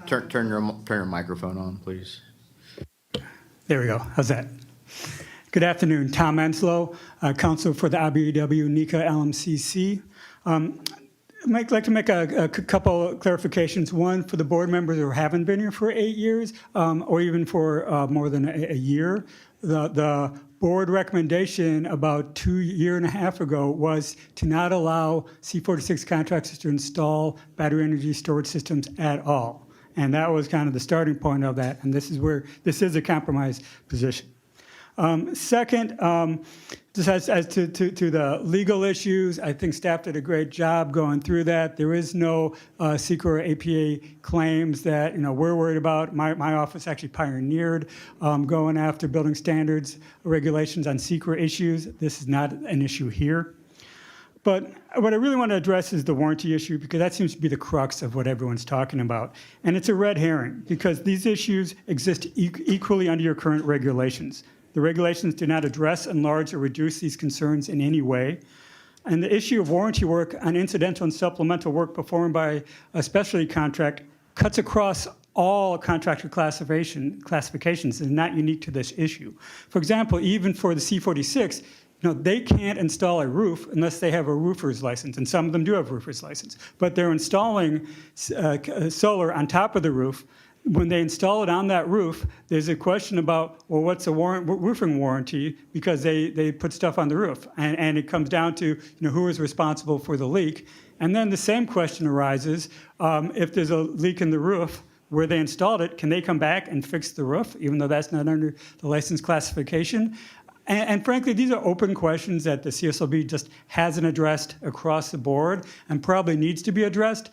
Turn your microphone on, please. There we go. How's that? Good afternoon. Tom Enslow, counsel for the IBEW NECA LMCC. I'd like to make a couple of clarifications. One, for the board members who haven't been here for 8 years, or even for more than a year, the board recommendation about 2.5 years ago was to not allow C-46 contractors to install battery energy storage systems at all. And that was kind of the starting point of that, and this is a compromise position. Second, just as to the legal issues, I think staff did a great job going through that. There is no secret or APA claims that we're worried about. My office actually pioneered going after building standards regulations on secret issues. This is not an issue here. But what I really want to address is the warranty issue, because that seems to be the crux of what everyone's talking about. And it's a red herring, because these issues exist equally under your current regulations. The regulations do not address, enlarge, or reduce these concerns in any way. And the issue of warranty work on incidental and supplemental work performed by a specialty contract cuts across all contractor classifications and is not unique to this issue. For example, even for the C-46, they can't install a roof unless they have a roofer's license, and some of them do have a roofer's license. But they're installing solar on top of the roof. When they install it on that roof, there's a question about, well, what's a roofing warranty, because they put stuff on the roof. And it comes down to who is responsible for the leak. And then the same question arises, if there's a leak in the roof where they installed it, can they come back and fix the roof, even though that's not under the license classification? And frankly, these are open questions that the CSLB just hasn't addressed across the board and probably needs to be addressed,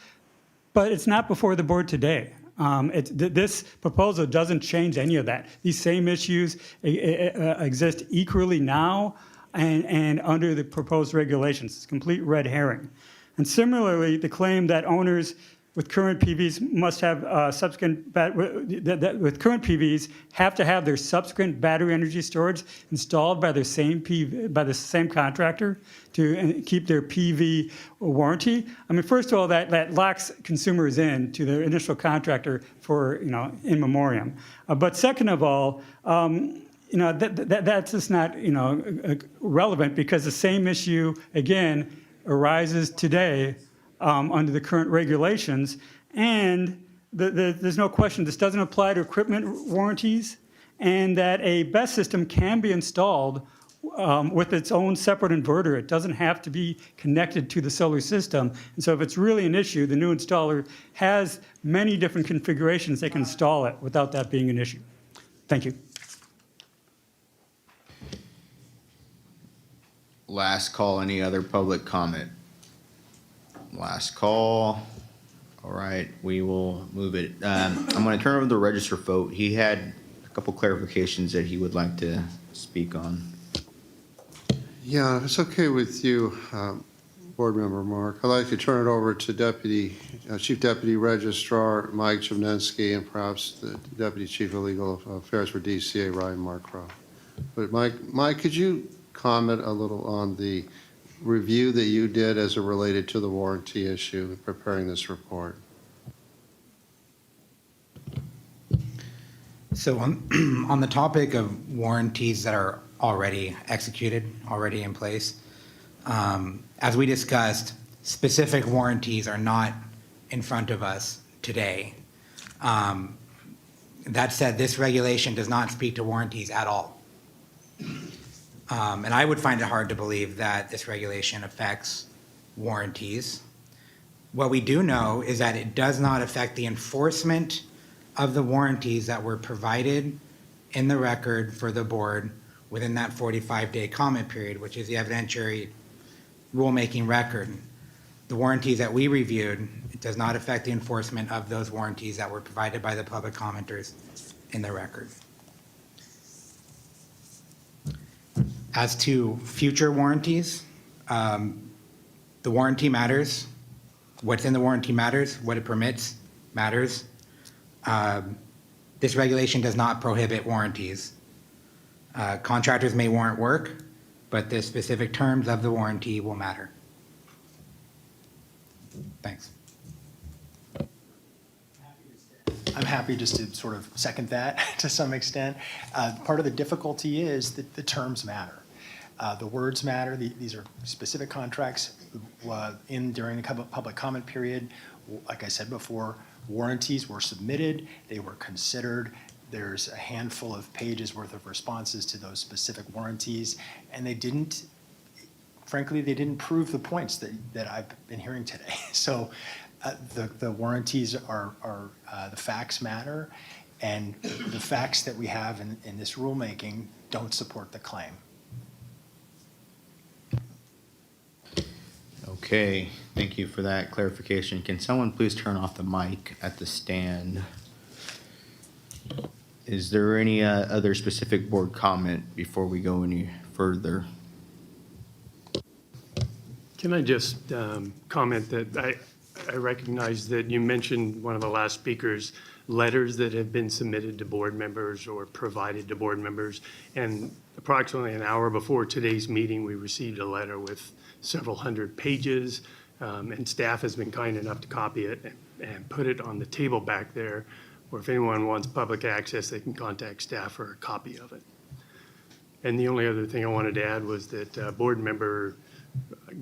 but it's not before the board today. This proposal doesn't change any of that. These same issues exist equally now and under the proposed regulations. It's a complete red herring. And similarly, the claim that owners with current PVs must have with current PVs have to have their subsequent battery energy storage installed by the same contractor to keep their PV warranty. I mean, first of all, that locks consumers in to their initial contractor for in memoriam. But second of all, that's just not relevant, because the same issue again arises today under the current regulations, and there's no question this doesn't apply to equipment warranties, and that a BESS system can be installed with its own separate inverter. It doesn't have to be connected to the solar system. And so if it's really an issue, the new installer has many different configurations they can install it without that being an issue. Thank you. Last call, any other public comment? Last call. All right, we will move it. I'm going to turn over the Registrar vote. He had a couple clarifications that he would like to speak on. Yeah, if it's okay with you, Board Member Mark, I'd like to turn it over to Chief Deputy Registrar Mike Chemnensky, and perhaps the Deputy Chief of Legal Affairs for DCA, Ryan Marcroft. But Mike, could you comment a little on the review that you did as it related to the warranty issue in preparing this report? So on the topic of warranties that are already executed, already in place, as we discussed, specific warranties are not in front of us today. That said, this regulation does not speak to warranties at all. And I would find it hard to believe that this regulation affects warranties. What we do know is that it does not affect the enforcement of the warranties that were provided in the record for the board within that 45-day comment period, which is the evidentiary rulemaking record. The warranties that we reviewed does not affect the enforcement of those warranties that were provided by the public commenters in the record. As to future warranties, the warranty matters. What's in the warranty matters. What it permits matters. This regulation does not prohibit warranties. Contractors may warrant work, but the specific terms of the warranty will matter. Thanks. I'm happy just to sort of second that to some extent. Part of the difficulty is that the terms matter. The words matter. These are specific contracts during the public comment period. Like I said before, warranties were submitted. They were considered. There's a handful of pages worth of responses to those specific warranties, and frankly, they didn't prove the points that I've been hearing today. So the warranties are the facts matter, and the facts that we have in this rulemaking don't support the claim. Okay, thank you for that clarification. Can someone please turn off the mic at the stand? Is there any other specific board comment before we go any further? Can I just comment that I recognize that you mentioned one of the last speakers, letters that have been submitted to board members or provided to board members. And approximately an hour before today's meeting, we received a letter with several hundred pages, and staff has been kind enough to copy it and put it on the table back there, where if anyone wants public access, they can contact staff for a copy of it. And the only other thing I wanted to add was that board member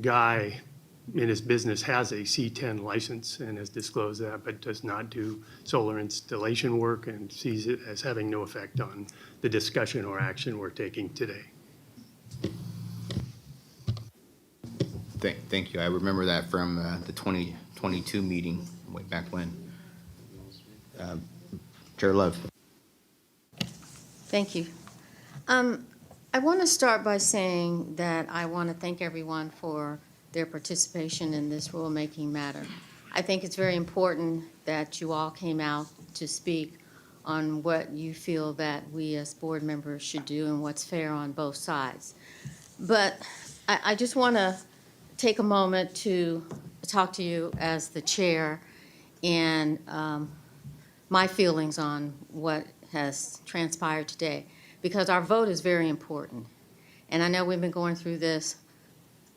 Guy in his business has a C-10 license and has disclosed that, but does not do solar installation work and sees it as having no effect on the discussion or action we're taking today. Thank you. I remember that from the 2022 meeting way back when. Chair Love. Thank you. I want to start by saying that I want to thank everyone for their participation in this rulemaking matter. I think it's very important that you all came out to speak on what you feel that we as board members should do and what's fair on both sides. But I just want to take a moment to talk to you as the chair and my feelings on what has transpired today, because our vote is very important. And I know we've been going through this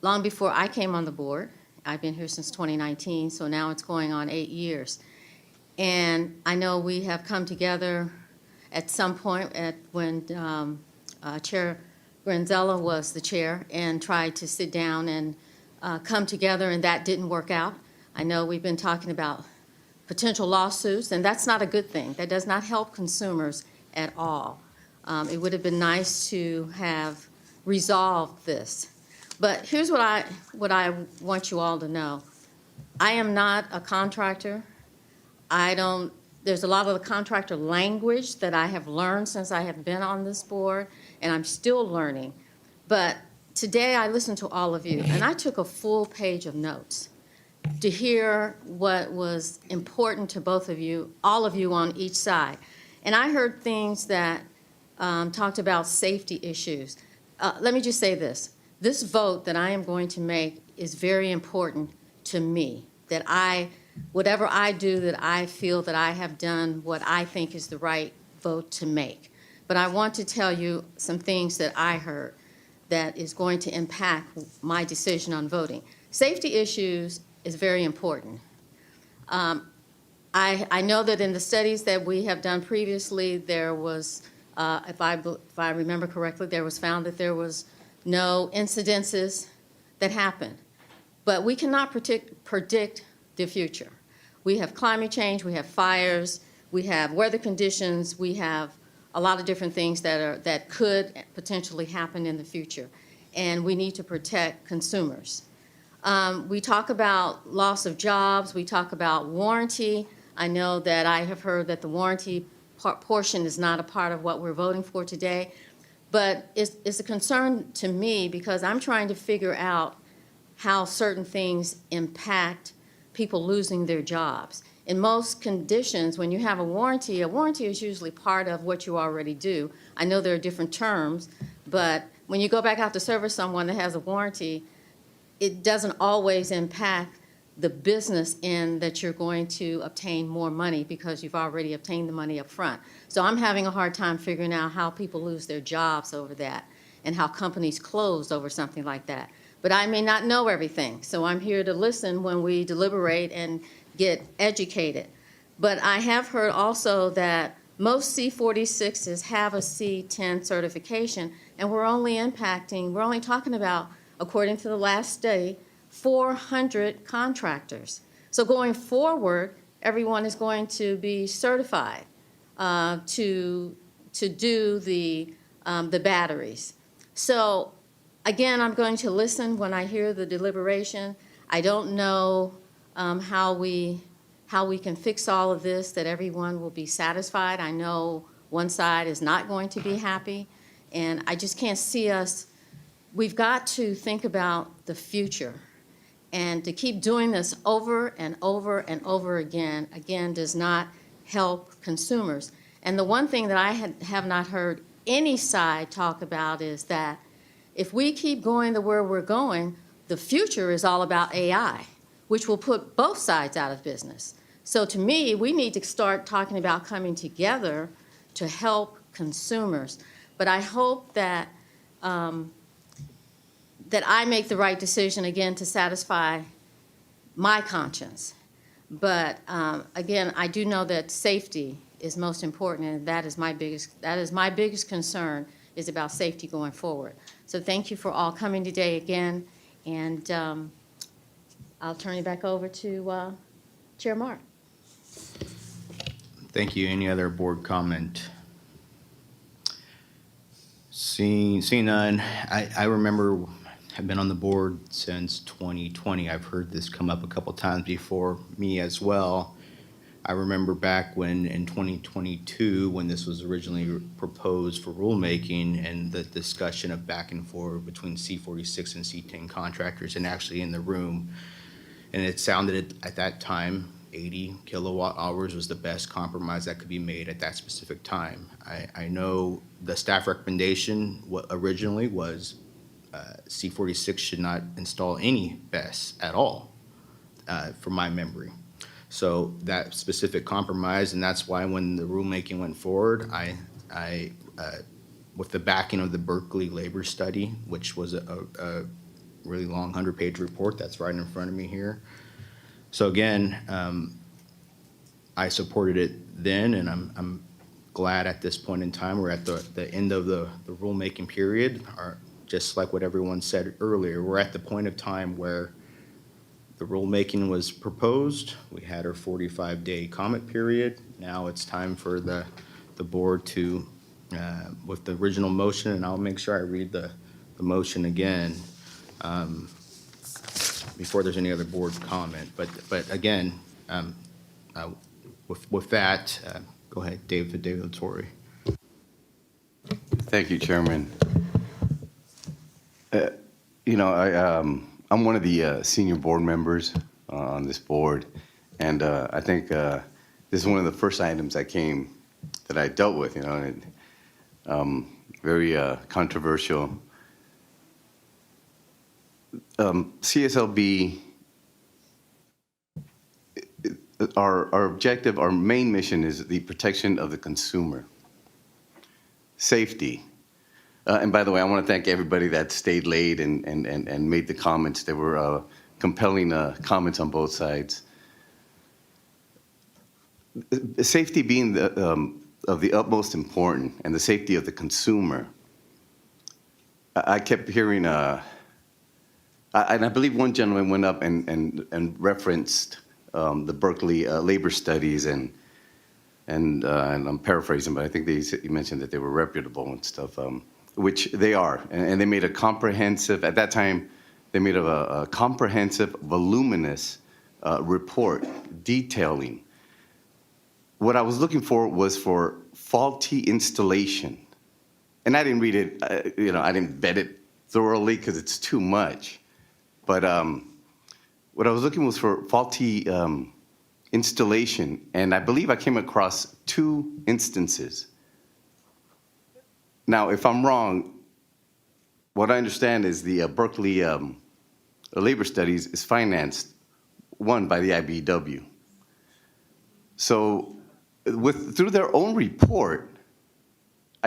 long before I came on the board. I've been here since 2019, so now it's going on 8 years. And I know we have come together at some point when Chair Granzella was the chair and tried to sit down and come together, and that didn't work out. I know we've been talking about potential lawsuits, and that's not a good thing. That does not help consumers at all. It would have been nice to have resolved this. But here's what I want you all to know. I am not a contractor. There's a lot of the contractor language that I have learned since I have been on this board, and I'm still learning. But today I listened to all of you, and I took a full page of notes to hear what was important to both of you, all of you on each side. And I heard things that talked about safety issues. Let me just say this. This vote that I am going to make is very important to me, that whatever I do, that I feel that I have done what I think is the right vote to make. But I want to tell you some things that I heard that is going to impact my decision on voting. Safety issues is very important. I know that in the studies that we have done previously, there was, if I remember correctly, there was found that there was no incidences that happened. But we cannot predict the future. We have climate change, we have fires, we have weather conditions, we have a lot of different things that could potentially happen in the future. And we need to protect consumers. We talk about loss of jobs, we talk about warranty. I know that I have heard that the warranty portion is not a part of what we're voting for today, but it's a concern to me because I'm trying to figure out how certain things impact people losing their jobs. In most conditions, when you have a warranty is usually part of what you already do. I know there are different terms, but when you go back out to service someone that has a warranty, it doesn't always impact the business in that you're going to obtain more money because you've already obtained the money up front. So I'm having a hard time figuring out how people lose their jobs over that and how companies close over something like that. But I may not know everything, so I'm here to listen when we deliberate and get educated. But I have heard also that most C-46s have a C-10 certification, and we're only talking about, according to the last study, 400 contractors. So going forward, everyone is going to be certified to do the batteries. So again, I'm going to listen when I hear the deliberation. I don't know how we can fix all of this, that everyone will be satisfied. I know one side is not going to be happy, and I just can't see us. We've got to think about the future, and to keep doing this over and over and over again does not help consumers. And the one thing that I have not heard any side talk about is that if we keep going the way we're going, the future is all about AI, which will put both sides out of business. So to me, we need to start talking about coming together to help consumers. But I hope that that I make the right decision, again, to satisfy my conscience. But again, I do know that safety is most important, and that is my biggest concern, is about safety going forward. So thank you for all coming today again, and I'll turn it back over to Chair Mark. Thank you. Any other board comment? Seeing none, I remember I've been on the board since 2020. I've heard this come up a couple times before, me as well. I remember back when in 2022, when this was originally proposed for rulemaking, and the discussion of back and forth between C-46 and C-10 contractors, and actually in the room, and it sounded at that time 80 kilowatt hours was the best compromise that could be made at that specific time. I know the staff recommendation originally was C-46 should not install any BESS at all, from my memory. So that specific compromise, and that's why when the rulemaking went forward, I with the backing of the Berkeley labor study, which was a really long 100-page report that's right in front of me here. So again, I supported it then, and I'm glad at this point in time we're at the end of the rulemaking period. Just like what everyone said earlier, we're at the point of time where the rulemaking was proposed. We had our 45-day comment period. Now it's time for the board to, with the original motion, and I'll make sure I read the motion again before there's any other board comment. But again, with that, go ahead, David Torrey. Thank you, Chairman. I'm one of the senior board members on this board, and I think this is one of the first items that I dealt with, and very controversial. CSLB, our objective, our main mission is the protection of the consumer. Safety. And by the way, I want to thank everybody that stayed late and made the comments. There were compelling comments on both sides. Safety being of the utmost importance, and the safety of the consumer. I kept hearing, and I believe one gentleman went up and referenced the Berkeley labor studies, and I'm paraphrasing, but I think he mentioned that they were reputable and stuff. Which they are, and they made a comprehensive, at that time, they made a comprehensive, voluminous report detailing. What I was looking for was for faulty installation. And I didn't read it, I didn't vet it thoroughly because it's too much. But what I was looking was for faulty installation, and I believe I came across 2 instances. Now, if I'm wrong, what I understand is the Berkeley Labor Studies is financed, one, by the IBEW. So through their own report,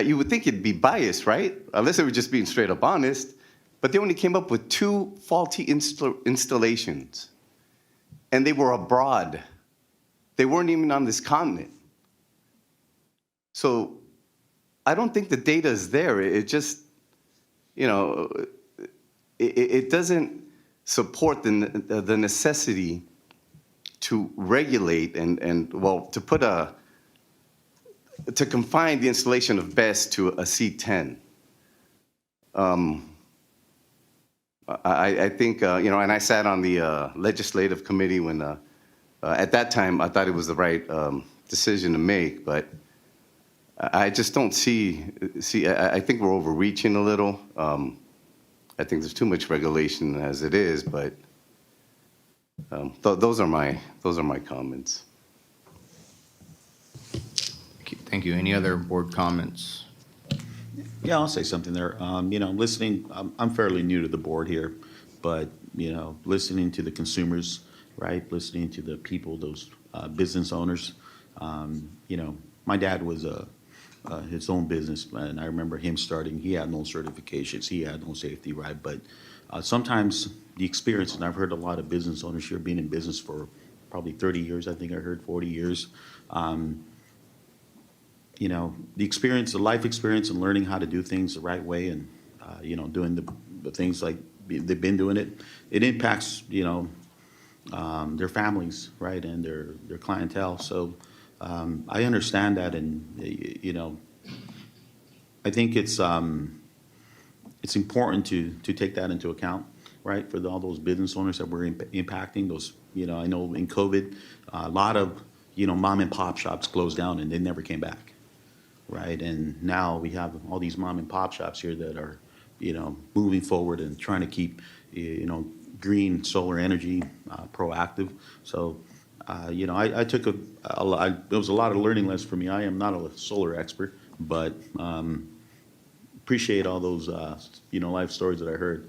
you would think it'd be biased, right? Unless they were just being straight up honest. But they only came up with 2 faulty installations. And they were abroad. They weren't even on this continent. So I don't think the data is there. It just, you know, it doesn't support the necessity to regulate and well, to confine the installation of BESS to a C-10. I think, you know, and I sat on the legislative committee when, at that time, I thought it was the right decision to make, but I just don't I think we're overreaching a little. I think there's too much regulation as it is, but those are my comments. Thank you. Any other board comments? Yeah, I'll say something there. You know, listening, I'm fairly new to the board here, but, you know, listening to the consumers, right? Listening to the people, those business owners. You know, my dad was his own business, and I remember him starting, he had no certifications, he had no safety, right? But sometimes the experience, and I've heard a lot of business owners here being in business for probably 30 years, I think I heard 40 years. You know, the experience, the life experience and learning how to do things the right way and, you know, doing the things like they've been doing it, it impacts, you know, their families, right, and their clientele. So I understand that, and, you know, I think it's important to take that into account, right, for all those business owners that we're impacting. Those, you know, I know in COVID, a lot of, you know, mom and pop shops closed down and they never came back. Right, and now we have all these mom and pop shops here that are, you know, moving forward and trying to keep, you know, green solar energy proactive. So, you know, I took there was a lot of learning lessons for me. I am not a solar expert, but appreciate all those, you know, life stories that I heard.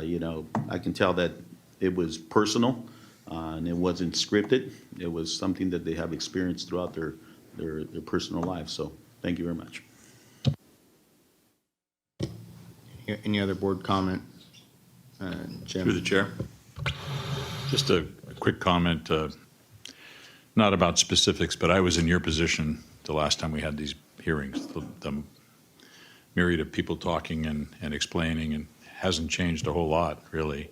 You know, I can tell that it was personal and it wasn't scripted. It was something that they have experienced throughout their personal lives. So. Thank you very much. Any other board comment? Jim? Through the chair. Just a quick comment, not about specifics, but I was in your position the last time we had these hearings. The myriad of people talking and explaining, and hasn't changed a whole lot, really.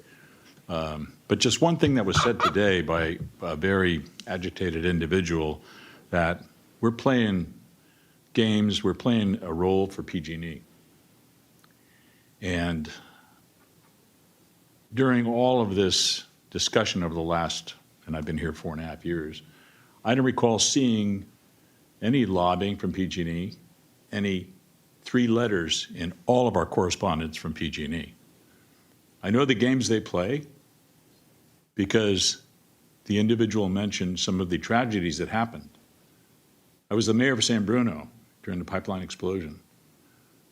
But just one thing that was said today by a very agitated individual, that we're playing games, we're playing a role for PG&E. And during all of this discussion over the last, and I've been here 4.5 years, I don't recall seeing any lobbying from PG&E, any 3 letters in all of our correspondence from PG&E. I know the games they play because the individual mentioned some of the tragedies that happened. I was the mayor of San Bruno during the pipeline explosion.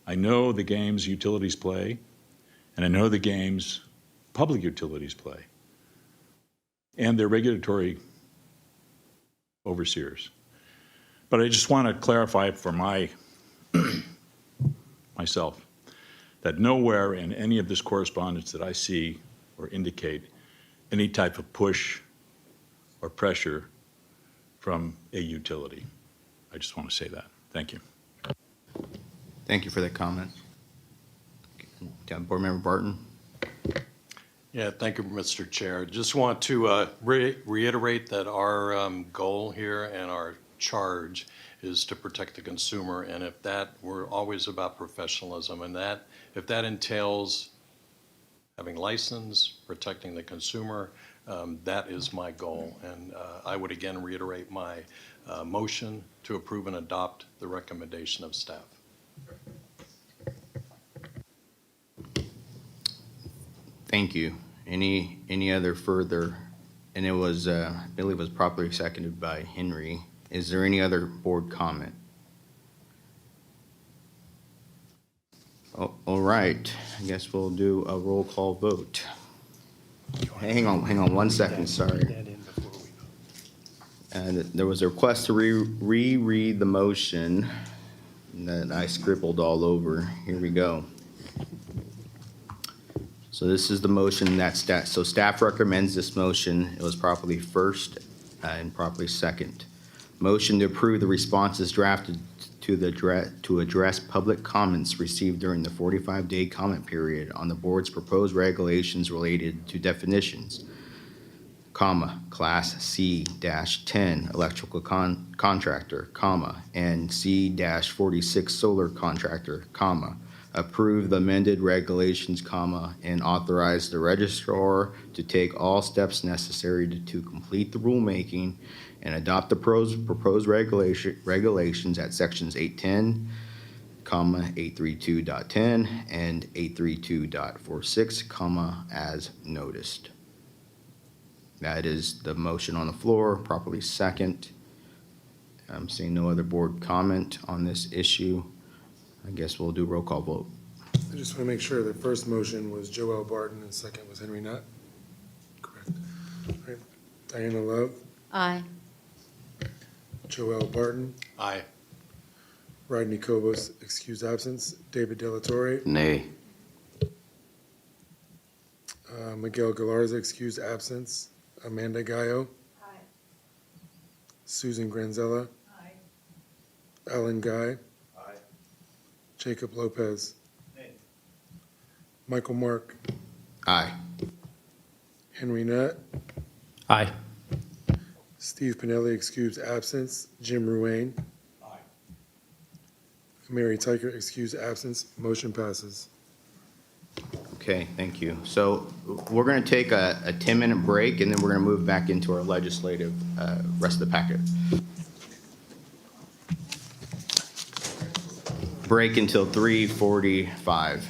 I know the games utilities play, and I know the games public utilities play, and their regulatory overseers. But I just want to clarify for myself that nowhere in any of this correspondence that I see or indicate any type of push or pressure from a utility. I just want to say that. Thank you. Thank you for that comment. Board Member Barton. Yeah, thank you, Mr. Chair. Just want to reiterate that our goal here and our charge is to protect the consumer, and if that, we're always about professionalism, and that if that entails having license, protecting the consumer, that is my goal. And I would again reiterate my motion to approve and adopt the recommendation of staff. Thank you. Any other further And it was, I believe it was properly seconded by Henry. Is there any other board comment? Oh, all right, I guess we'll do a roll call vote. Hang on 1 second, sorry. And there was a request to reread the motion that I scribbled all over. Here we go. So this is the motion that staff recommends this motion. It was properly first and properly second. Motion to approve the responses drafted to address public comments received during the 45-day comment period on the board's proposed regulations related to definitions, comma, Class C-10 Electrical Contractor, comma, and C-46 Solar Contractor, comma, approve the amended regulations, comma, and authorize the registrar to take all steps necessary to complete the rulemaking and adopt the proposed regulations at sections 810, comma, 832.10, and 832.46, comma, as noticed. That is the motion on the floor, properly second. I'm seeing no other board comment on this issue. I guess we'll do roll call vote. I just want to make sure the first motion was Joel Barton and second was Henry Nutt. Correct. All right. Diana Love, Aye. Joel Barton, Aye. Rodney Cobos, excused absence, David Delatorre, Nay. Miguel Galarza, excused absence, Amanda Gallo. Aye. Susan Granzella. Aye. Alan Guy. Jacob Lopez. Michael Mark. Aye. Henry Nutt. Aye. Steve Pinelli, excused absence, Jim Ruane. Mary Tyker, excused absence, motion passes. Okay, thank you. So we're going to take a 10-minute break, and then we're going to move back into our legislative rest of the packet. Break until 3:45.